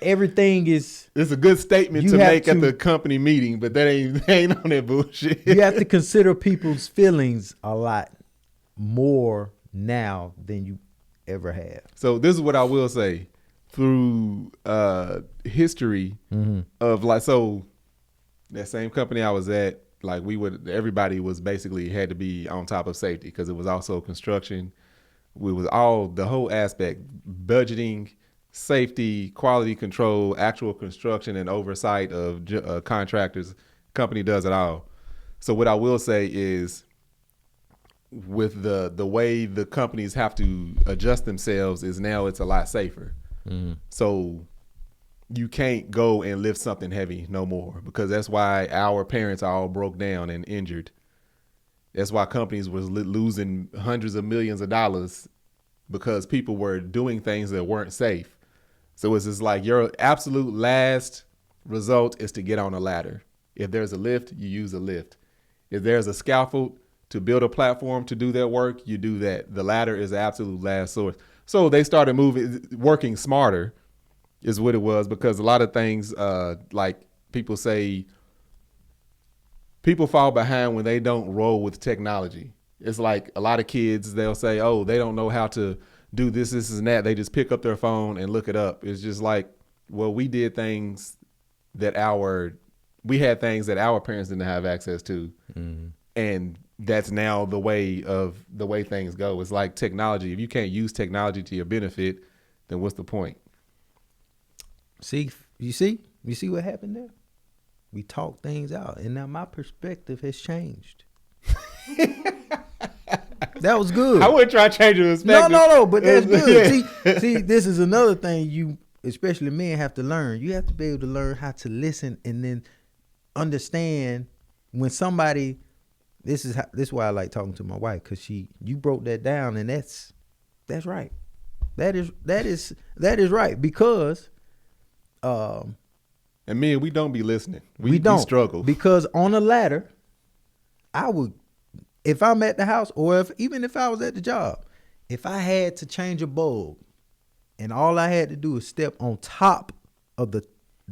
everything is. It's a good statement to make at the company meeting, but that ain't on that bullshit. You have to consider people's feelings a lot more now than you ever have. So this is what I will say through history of like, so that same company I was at, like everybody was basically had to be on top of safety because it was also construction. We was the whole aspect, budgeting, safety, quality control, actual construction and oversight of contractors. Company does it all. So what I will say is with the way the companies have to adjust themselves is now it's a lot safer. So you can't go and lift something heavy no more because that's why our parents are all broke down and injured. That's why companies was losing hundreds of millions of dollars because people were doing things that weren't safe. So it's just like your absolute last result is to get on a ladder. If there's a lift, you use a lift. If there's a scaffold to build a platform to do that work, you do that. The ladder is the absolute last source. So they started working smarter is what it was because a lot of things like people say people fall behind when they don't roll with technology. It's like a lot of kids, they'll say, oh, they don't know how to do this, and that. They just pick up their phone and look it up. It's just like, well, we had things that our parents didn't have access to. Mm-hmm. And that's now the way things go. It's like technology. If you can't use technology to your benefit, then what's the point? You see what happened there? We talk things out, and now my perspective has changed. That was good. I wouldn't try to change your perspective. No, but that's good. Yeah. See, this is another thing you, especially men, have to learn. You have to be able to learn how to listen and then understand when somebody. This is why I like talking to my wife, because you broke that down, and that's right. That is right, because and men, we don't be listening. We don't struggle, because on a ladder, I would, if I'm at the house, or even if I was at the job, if I had to change a bulb and all I had to do is step on top of the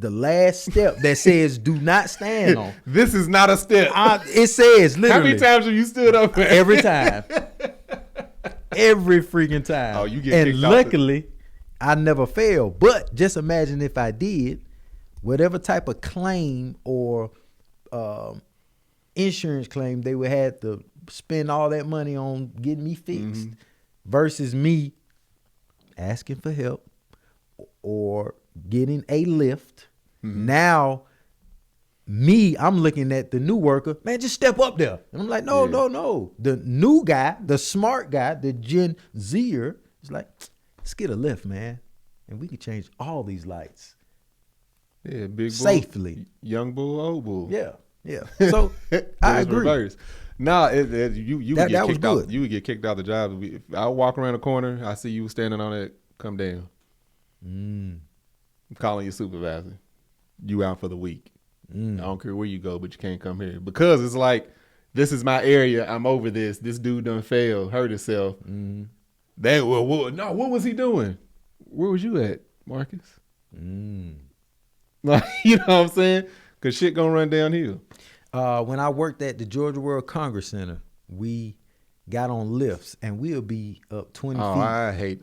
last step that says do not stand on. This is not a step. It says literally. How many times have you stood up there? Every time. Every freaking time. Oh, you get and kicked luckily, I never failed. But just imagine if I did, whatever type of claim or insurance claim they would have to spend all that money on getting me fixed, versus me asking for help or getting a lift. Now, I'm looking at the new worker, man, just step up there. And I'm like, no. The new guy, the smart guy, the Gen Zer is like, let's get a lift, man. And we can change all these lights. Yeah, big bull, safely. Young bull, old bull. Yeah. So I agree. Reverse. No, you would get kicked out. You would get kicked out the job. If I walk around the corner, I see you standing on it, come down. I'm calling your supervisor. You out for the week. I don't care where you go, but you can't come here, because it's like, this is my area. I'm over this. This dude done failed, hurt himself. What was he doing? Where was you at, Marcus? Like, you know what I'm saying? Because shit gonna run downhill. When I worked at the Georgia World Congress Center, we got on lifts, and we'll be up 20 feet. I hate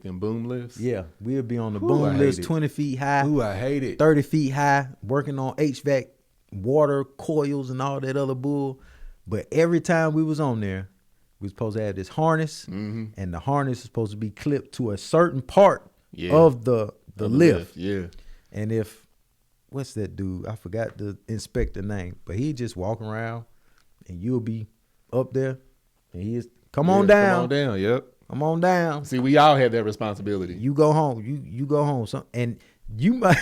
them boom lifts. Yeah, we'll be on the boom lifts 20 feet high. Ooh, I hate it. 30 feet high, working on HVAC, water coils, and all that other bull. But every time we was on there, we was supposed to have this harness, and the harness is supposed to be clipped to a certain part of the lift. Yeah. And what's that dude? I forgot the inspector name, but he just walk around, and you'll be up there. And he is, come on down. Come on down, yep. Come on down. See, we all have that responsibility. You go home. You go home. And you might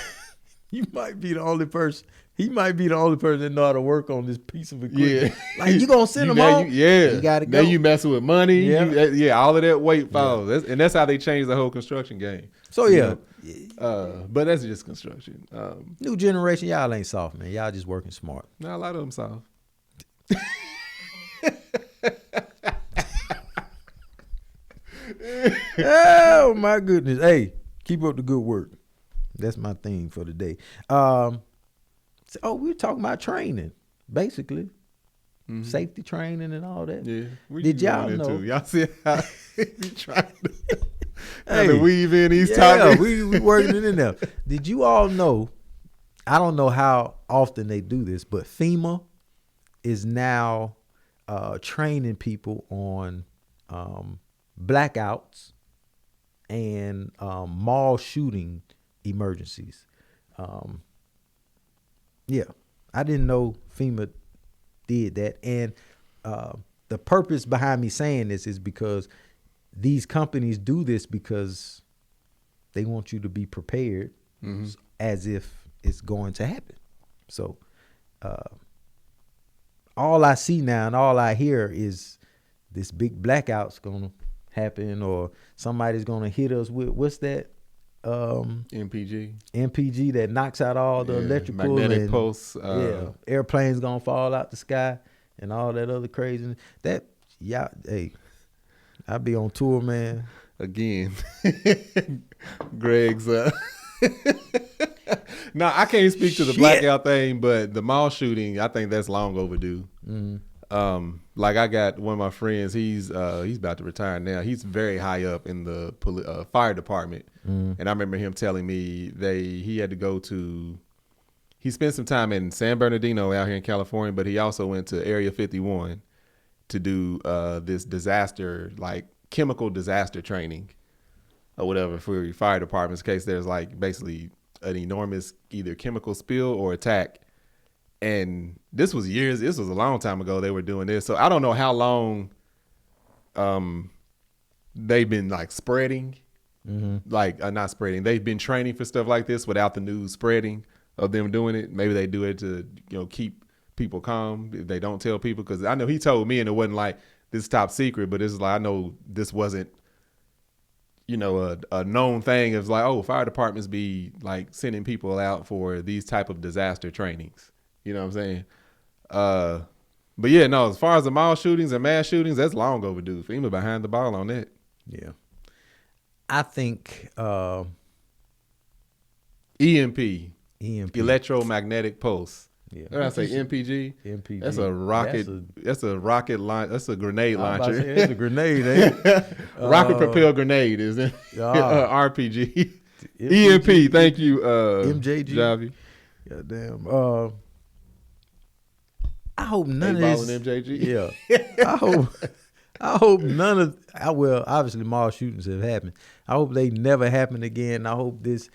be the only person. He might be the only person that know how to work on this piece of equipment. Yeah. Like, you gonna send him home? You gotta go. Now you messing with money. Yeah. All of that weight falls. And that's how they changed the whole construction game. So yeah. But that's just construction. New generation, y'all ain't soft, man. Y'all just working smart. Nah, a lot of them soft. Oh my goodness. Hey, keep up the good work. That's my theme for the day. We're talking about training, basically. Safety training and all that. Yeah. Did y'all know? Y'all see how we trying to weave in these topics? Yeah, we working it in there. Did you all know, I don't know how often they do this, but FEMA is now training people on blackouts and mall shooting emergencies. I didn't know FEMA did that. And the purpose behind me saying this is because these companies do this because they want you to be prepared as if it's going to happen. So all I see now and all I hear is this big blackout's going to happen, or somebody's going to hit us with, what's that? MPG that knocks out all the electrical magnetic pulse. Airplanes gonna fall out the sky and all that other craziness. I be on tour, man. Again, Greg's. No, I can't speak to the Shit. blackout thing, but the mall shooting, I think that's long overdue. Like I got one of my friends, he's about to retire now. He's very high up in the fire department, and I remember him telling me he had to go to. He spent some time in San Bernardino out here in California, but he also went to Area 51 to do this disaster, like chemical disaster training or whatever for fire departments in case there's like basically an enormous either chemical spill or attack. And this was a long time ago they were doing this. So I don't know how long they've been like spreading, like not spreading. They've been training for stuff like this without the news spreading of them doing it. Maybe they do it to, keep people calm. If they don't tell people, because I know he told me and it wasn't like this top secret, but it's like, I know this wasn't, a known thing. It's like, oh, fire departments be like sending people out for these type of disaster trainings. You know what I'm saying? But yeah, no, as far as the mall shootings and mass shootings, that's long overdue. FEMA behind the ball on that. Yeah. I think EMP. Electromagnetic pulse. Yeah. What did I say? MPG? MPG. That's a rocket. That's a rocket launch. That's a grenade launcher. It's a grenade, ain't it? Rocket propelled grenade is it? RPG. MPG. EMP. Thank you, MJG. Javi. Goddamn. I hope none of Ball this. and MJG. Yeah. I hope none of. Well, obviously, mall shootings have happened. I hope they never happen again. I hope this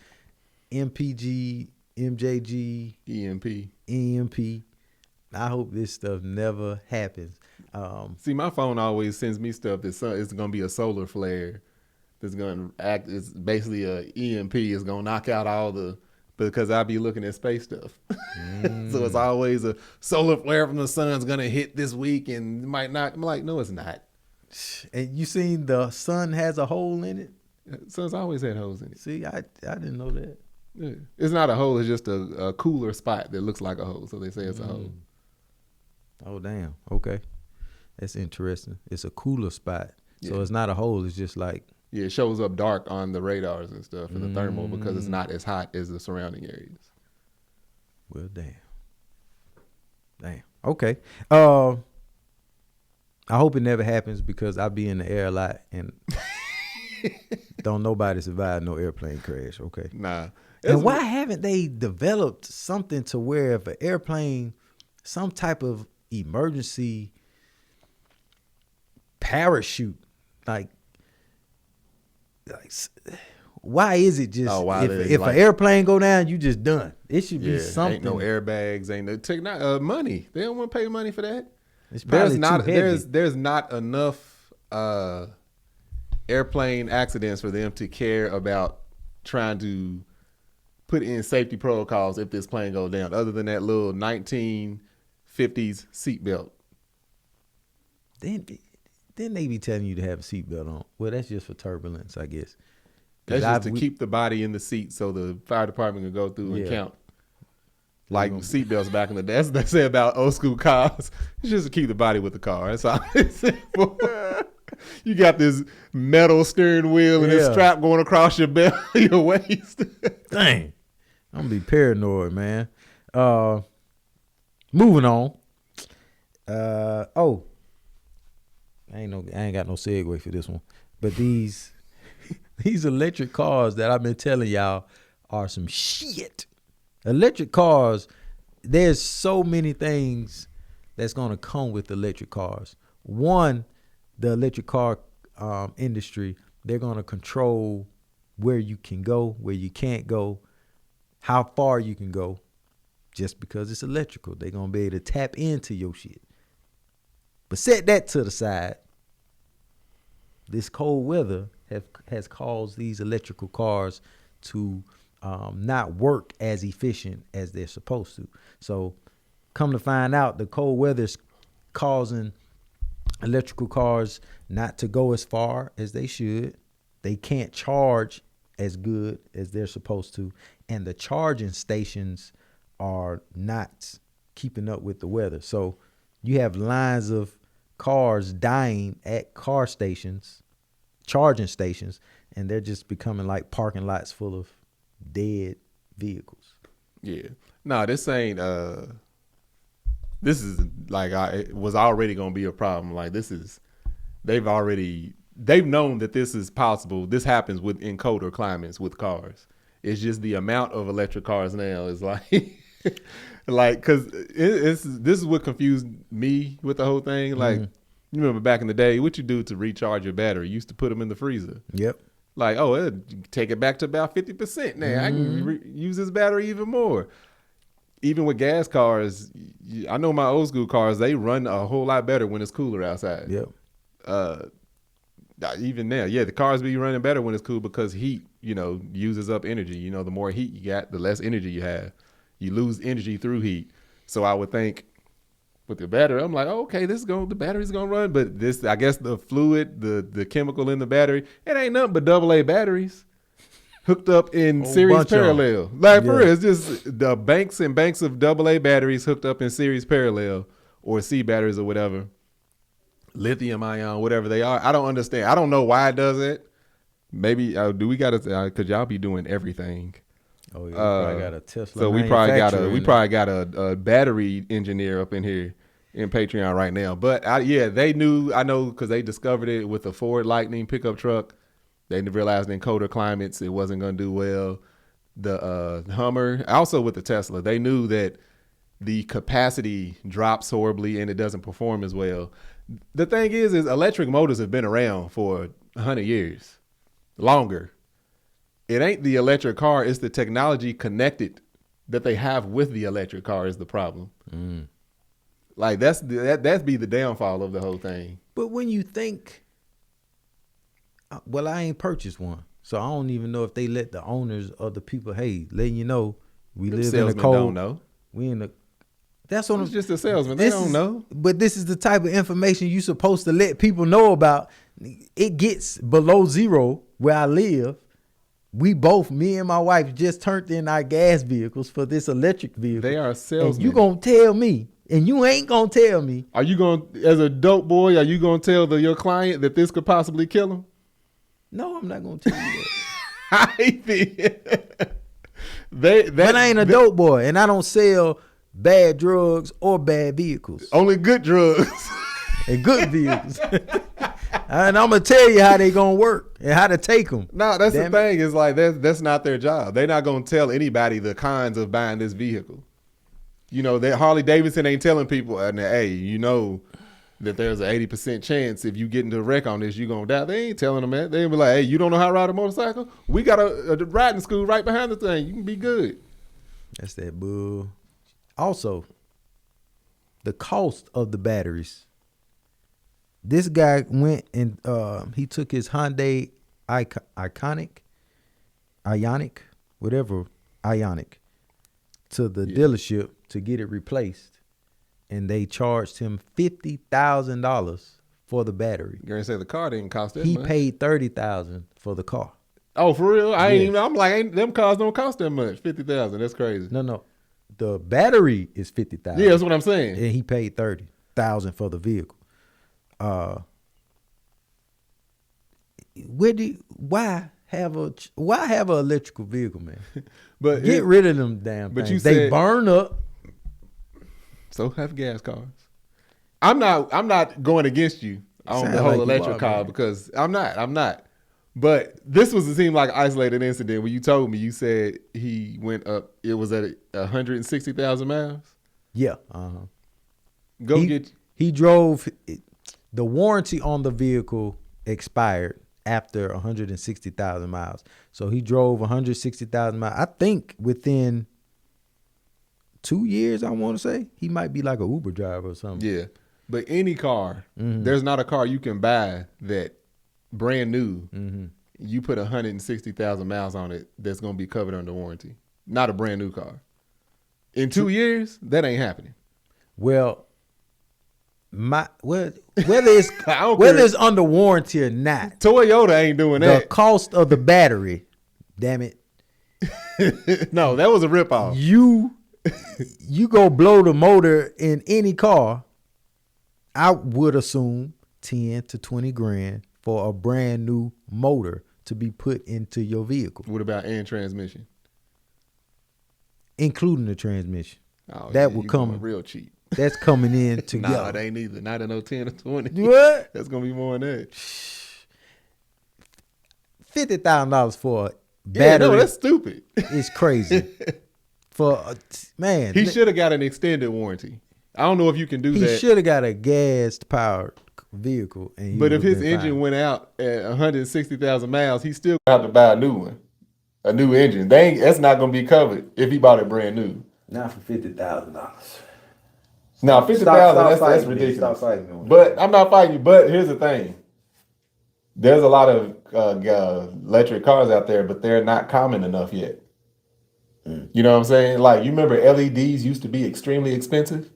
MPG, MJG, EMP. I hope this stuff never happens. See, my phone always sends me stuff that's it's going to be a solar flare that's going to act. It's basically a EMP. It's going to knock out all the, because I be looking at space stuff. So it's always a solar flare from the sun's going to hit this week and it might not. I'm like, no, it's not. And you seen the sun has a hole in it? Sun's always had holes in it. See, I didn't know that. Yeah. It's not a hole. It's just a cooler spot that looks like a hole. So they say it's a hole. Oh, damn. Okay. That's interesting. It's a cooler spot. So Yeah. it's not a hole. It's just like. Yeah, it shows up dark on the radars and stuff and the thermal because it's not as hot as the surrounding areas. Well, damn. Okay. I hope it never happens because I be in the air a lot and don't nobody survive no airplane crash. Okay. Nah. And why haven't they developed something to where if an airplane, some type of emergency parachute, like why is it just if an airplane go down, you just done? It should be something. Ain't no airbags, ain't no money. They don't want to pay money for that. It's probably There's not enough airplane accidents for them to care about trying to put in safety protocols if this plane goes down, other than that little 1950s seatbelt. Then they be telling you to have a seatbelt on. Well, that's just for turbulence, I guess. That's just to keep the body in the seat so the fire department can go through and count. Like seatbelts back in the day. That's what they say about old school cars. It's just to keep the body with the car. That's all it's for. You got this metal steering wheel and this strap going across your belt, your waist. Dang. I'm going to be paranoid, man. Moving on. I ain't got no segue for this one. But these electric cars that I've been telling y'all are some shit. Electric cars, there's so many things that's going to come with electric cars. One, the electric car industry, they're going to control where you can go, where you can't go, how far you can go, just because it's electrical. They're going to be able to tap into your shit. But set that to the side. This cold weather has caused these electrical cars to not work as efficient as they're supposed to. So come to find out, the cold weather is causing electrical cars not to go as far as they should. They can't charge as good as they're supposed to. And the charging stations are not keeping up with the weather. So you have lines of cars dying at car stations, charging stations, and they're just becoming like parking lots full of dead vehicles. Yeah. No, this ain't. This is like it was already gonna be a problem. Like this is. They've known that this is possible. This happens in colder climates with cars. It's just the amount of electric cars now is like, because this is what confused me with the whole thing. Like, you remember back in the day, what you do to recharge your battery? You used to put them in the freezer. Yep. Like, take it back to about 50% now. I can use this battery even more. Even with gas cars, I know my old school cars, they run a whole lot better when it's cooler outside. Yep. Even now, the cars be running better when it's cool because heat, uses up energy. The more heat you got, the less energy you have. You lose energy through heat. So I would think with the battery, I'm like, okay, the battery's gonna run, but this, I guess, the fluid, the chemical in the battery, it ain't nothing but AA batteries hooked up in series parallel. Like for real, it's just the banks and banks of AA batteries hooked up in series parallel, or C batteries or whatever. Lithium ion, whatever they are. I don't understand. I don't know why it does it. Maybe do we got to? Because y'all be doing everything. Oh yeah, probably got a Tesla. So we probably got a battery engineer up in here in Patreon right now. But they knew. I know because they discovered it with the Ford Lightning pickup truck. They realized in colder climates it wasn't going to do well. The Hummer, also with the Tesla, they knew that the capacity drops horribly and it doesn't perform as well. The thing is electric motors have been around for 100 years, longer. It ain't the electric car, it's the technology connected that they have with the electric car is the problem. Like that's be the downfall of the whole thing. But when you think, well, I ain't purchased one, so I don't even know if they let the owners or the people, letting you know we live in a cold. Don't know. We in the. That's on. It's just a salesman. They don't know. But this is the type of information you supposed to let people know about. It gets below zero where I live. We both, me and my wife, just turned in our gas vehicles for this electric vehicle. They are salesmen. And you gonna tell me, and you ain't gonna tell me. Are you gonna, as a dope boy, are you gonna tell your client that this could possibly kill him? No, I'm not gonna tell you that. I think but I ain't a dope boy, and I don't sell bad drugs or bad vehicles. Only good drugs and good vehicles. And I'm gonna tell you how they gonna work and how to take them. No, that's the thing. Is like that's not their job. They're not gonna tell anybody the cons of buying this vehicle. That Harley Davidson ain't telling people, hey, that there's an 80% chance if you get into a wreck on this, you're gonna die. They ain't telling them that. They be like, hey, you don't know how to ride a motorcycle? We got a riding school right behind the thing. You can be good. That's that bull. Also, the cost of the batteries. This guy went and he took his Hyundai Ioniq, to the dealership to get it replaced, and they charged him $50,000 for the battery. You're gonna say the car didn't cost that much. He paid $30,000 for the car. Oh, for real? I'm like, them cars don't cost that much. $50,000. That's crazy. No. The battery is $50,000. Yeah, that's what I'm saying. And he paid $30,000 for the vehicle. Why have an electrical vehicle, man? But get rid of them damn things. They burn up. So have gas cars. I'm not going against you on the whole electric car, because I'm not. But this seemed like an isolated incident. When you told me, you said he went up. It was at 160,000 miles. Yeah. He drove. The warranty on the vehicle expired after 160,000 miles. So he drove 160,000 miles. I think within 2 years, I want to say. He might be like an Uber driver or something. Yeah. But any car, there's not a car you can buy that brand new, you put 160,000 miles on it, that's going to be covered under warranty. Not a brand new car. In 2 years, that ain't happening. Well, whether it's under warranty or not, Toyota ain't doing that. The cost of the battery, damn it. No, that was a ripoff. You go blow the motor in any car, I would assume 10 to 20 grand for a brand new motor to be put into your vehicle. What about and transmission? including the transmission. Oh, That yeah, will you come- going real cheap. That's coming in Nah, together. it ain't either. Not in no 10 or 20. What? That's gonna be more than that. $50,000 for a Yeah, battery no, that's stupid. is crazy. Man, He should have got an extended warranty. I don't know if you can do he that. should have got a gas-powered vehicle. And he But if would've his been engine fine. went out at 160,000 miles, he still have to buy a new one, a new engine. That's not gonna be covered if he bought it brand new. Not for $50,000. Now 50,000, that's fighting me. ridiculous. Stop fighting me. But I'm not fighting you. But here's the thing: there's a lot of electric cars out there, but they're not common enough yet. You know what I'm saying? Like, you remember LEDs used to be extremely expensive.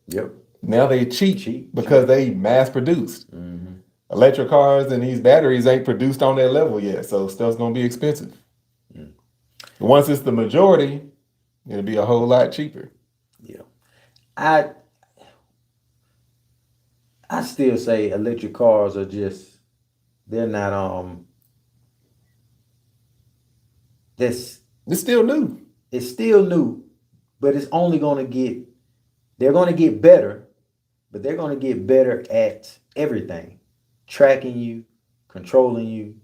Yep. Now they cheap because they mass produced. Electric cars and these batteries ain't produced on that level yet, so stuff's gonna be expensive. Once it's the majority, it'll be a whole lot cheaper. Yeah. I still say electric cars are just, they're not It's still new. it's still new, but it's only they're gonna get better, but they're gonna get better at everything. Tracking you, controlling you.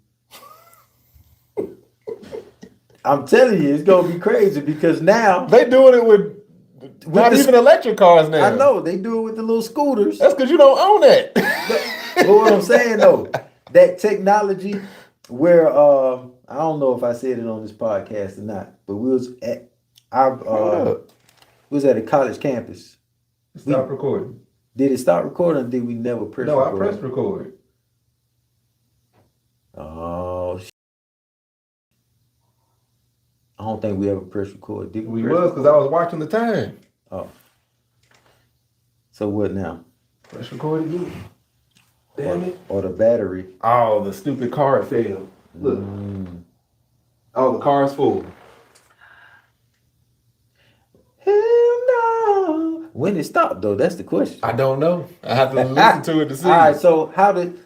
I'm telling you, it's gonna be crazy because now They doing it with not even electric cars now. I know they do it with the little scooters. That's because you don't own that. But what I'm saying though, that technology where I don't know if I said it on this podcast or not, but we was at a college campus. Stop recording. Did it start recording or did we never press No, I record? pressed record. Oh, I don't think we ever pressed record. Did We press was because I was watching the time. Oh. So what now? Press record again. Damn it. Or the battery. Oh, the stupid card failed. Look. Oh, the car's full. Hell no. When it stopped though, that's the question. I don't know. I have to listen to it to see. All right, so how did?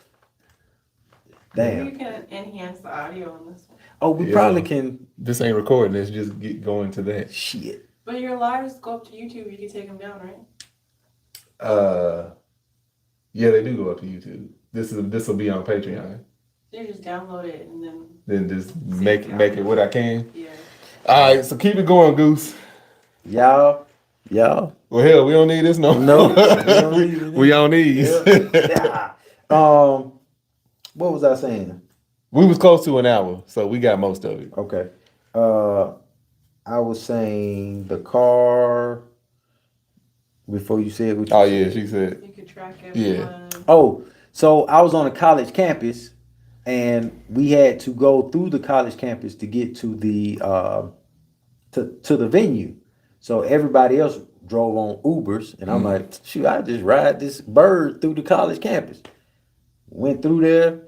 You Damn. can enhance the audio on this one. Oh, we Yeah. probably can. This ain't recording. It's just going to that. Shit. But your lives go up to YouTube. You can take them down, right? Yeah, they do go up to YouTube. This will be on Patreon. You just download it and then Then just make it what I can. yeah. All right, so keep it going, Goose. Y'all. Well, hell, we don't need this no. No, we don't need it. we on these. Yeah. What was I saying? We was close to an hour, so we got most of it. Okay. I was saying the car before you said what you Oh said. yeah, she said. You could track Yeah. everyone. Oh, so I was on a college campus and we had to go through the college campus to get to the to the venue. So everybody else drove on Ubers and I'm like, shoot, I just ride this bird through the college campus. Went through there.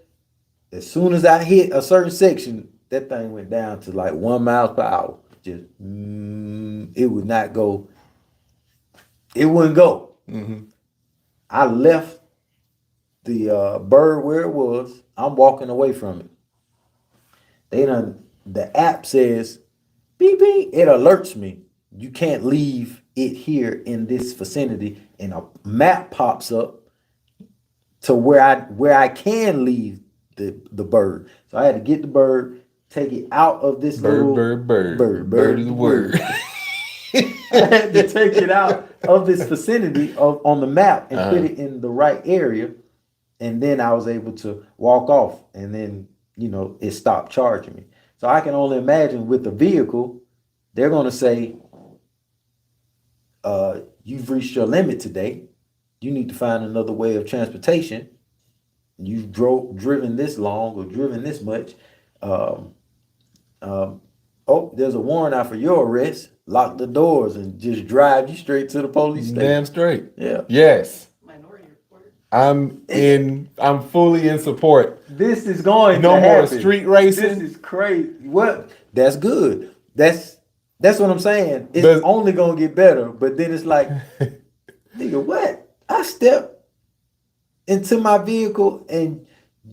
As soon as I hit a certain section, that thing went down to like 1 mile per hour. Just it would not go. It wouldn't go. I left the bird where it was. I'm walking away from it. The app says beep beep. It alerts me. You can't leave it here in this vicinity, and a map pops up to where I can leave the bird. So I had to get the bird, take it out of this little Bird is the word. I had to take it out of this vicinity on the map and put it in the right area, and then I was able to walk off, and then it stopped charging me. So I can only imagine with the vehicle, they're going to say, you've reached your limit today. You need to find another way of transportation. You've driven this long or driven this much. There's a warrant out for your arrest. Lock the doors and just drive you straight to the police station. Damn straight. Yeah. Yes. Minority Report. I'm fully in support. This is going No to more happen. street racing. This is crazy. What? That's good. That's what I'm saying. It's But- only gonna get better. But then it's like, nigga, what? I stepped into my vehicle and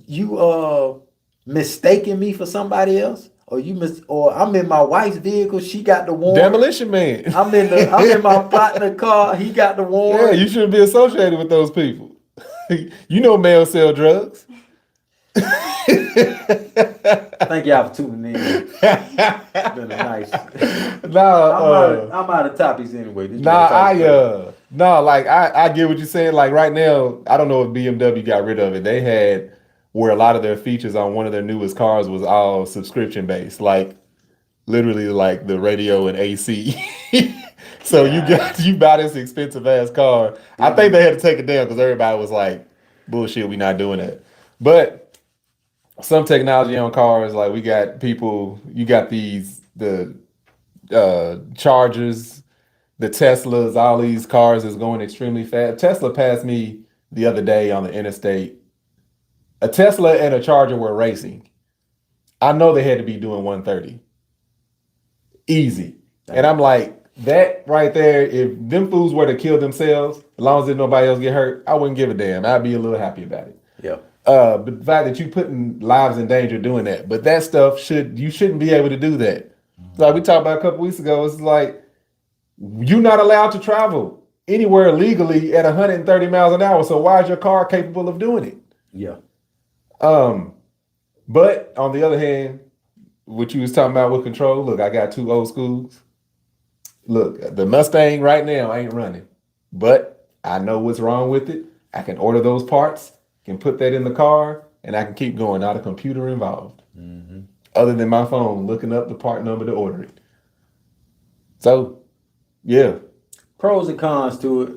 you mistaking me for somebody else. or or I'm in my wife's vehicle, she got the warrant. Demolition Man. I'm in my partner car, he got the Yeah, warrant. you shouldn't be associated with those people. You know males sell drugs. Thank y'all for tuning in. It's been a nice. Nah, I'm out of topics anyway. This been a topic. I get what you're saying. Like right now, I don't know if BMW got rid of it. They had where a lot of their features on one of their newest cars was all subscription based, like literally like the radio and AC. So you buy this expensive ass car. I think they had to take it down because everybody was like, bullshit, we not doing that. But some technology on cars, like you got the Chargers, the Teslas, all these cars is going extremely fast. Tesla passed me the other day on the interstate. A Tesla and a Charger were racing. I know they had to be doing 130. Easy. And I'm like, that right there, if them fools were to kill themselves, as long as nobody else get hurt, I wouldn't give a damn. I'd be a little happy about it. Yeah. But the fact that you putting lives in danger doing that, but that stuff you shouldn't be able to do that. Like we talked about a couple weeks ago, it's like you're not allowed to travel anywhere legally at 130 miles an hour. So why is your car capable of doing it? Yeah. But on the other hand, what you was talking about with control, look, I got 2 old schools. Look, the Mustang right now ain't running, but I know what's wrong with it. I can order those parts, can put that in the car, and I can keep going. Not a computer involved, other than my phone looking up the part number to order it. So, yeah. Pros and cons to it.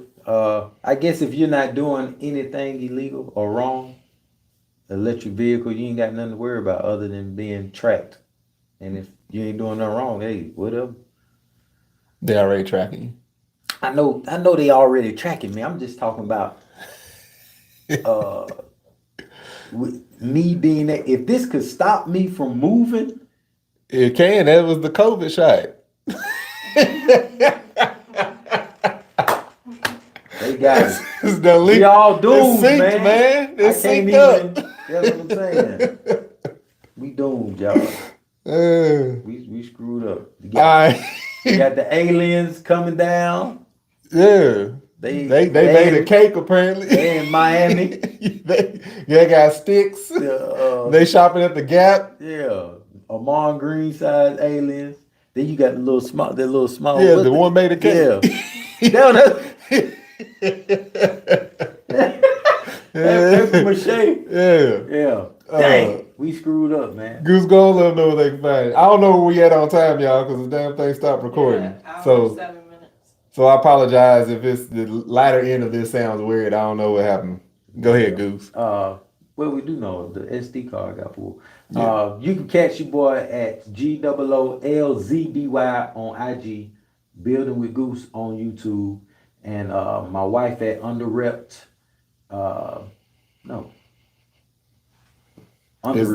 I guess if you're not doing anything illegal or wrong, electric vehicle, you ain't got nothing to worry about other than being tracked. And if you ain't doing nothing wrong, hey, whatever. They already tracking you. I know they already tracking me. I'm just talking about with me being there. If this could stop me from moving. It can. That was the COVID shot. They got it. We all doomed, it's synced, man. It's synced up. That's what I'm saying. We doomed, y'all. We screwed up. You got the aliens coming down. Yeah. They made a cake apparently. They in Miami. they got sticks. They shopping at the Gap. Yeah. Amon Green size aliens. Then you got the little small. Yeah, the one made a cake. Yeah. Paper mache. Yeah. Dang, we screwed up, man. Goose Gold, let them know what they can find. I don't know where we at on time, y'all, because the damn thing stopped recording. Yeah, so 7 minutes. So I apologize if it's the latter end of this sounds weird. I don't know what happened. Go ahead, Goose. Well, we do know the SD card got pulled. Yeah. You can catch your boy at GOOLZBY on IG, Building with Goose on YouTube, and my wife at Underreported on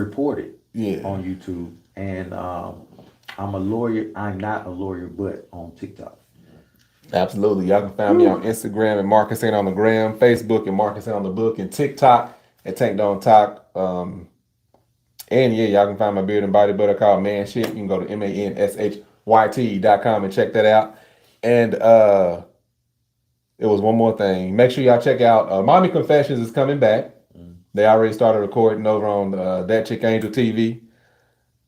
YouTube. And I'm a lawyer. I'm not a lawyer, but on TikTok. Absolutely. Y'all can find me on Instagram at Marcus Ain't on the Gram, Facebook at Marcus Ain't on the Book, and TikTok at Tank Don't Talk. And yeah, y'all can find my beard and body butter called Man Shit. You can go to manShyt.com and check that out. And it was one more thing. Make sure y'all check out Mommy Confessions is coming back. They already started recording over on That Chick Angel TV.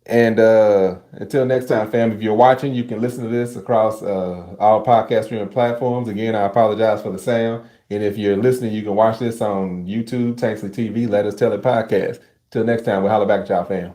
And until next time, fam, if you're watching, you can listen to this across all podcast streaming platforms. Again, I apologize for the sound. And if you're listening, you can watch this on YouTube, Tanksley TV, Let Us Tell It podcast. Till next time, we'll holler back at y'all, fam.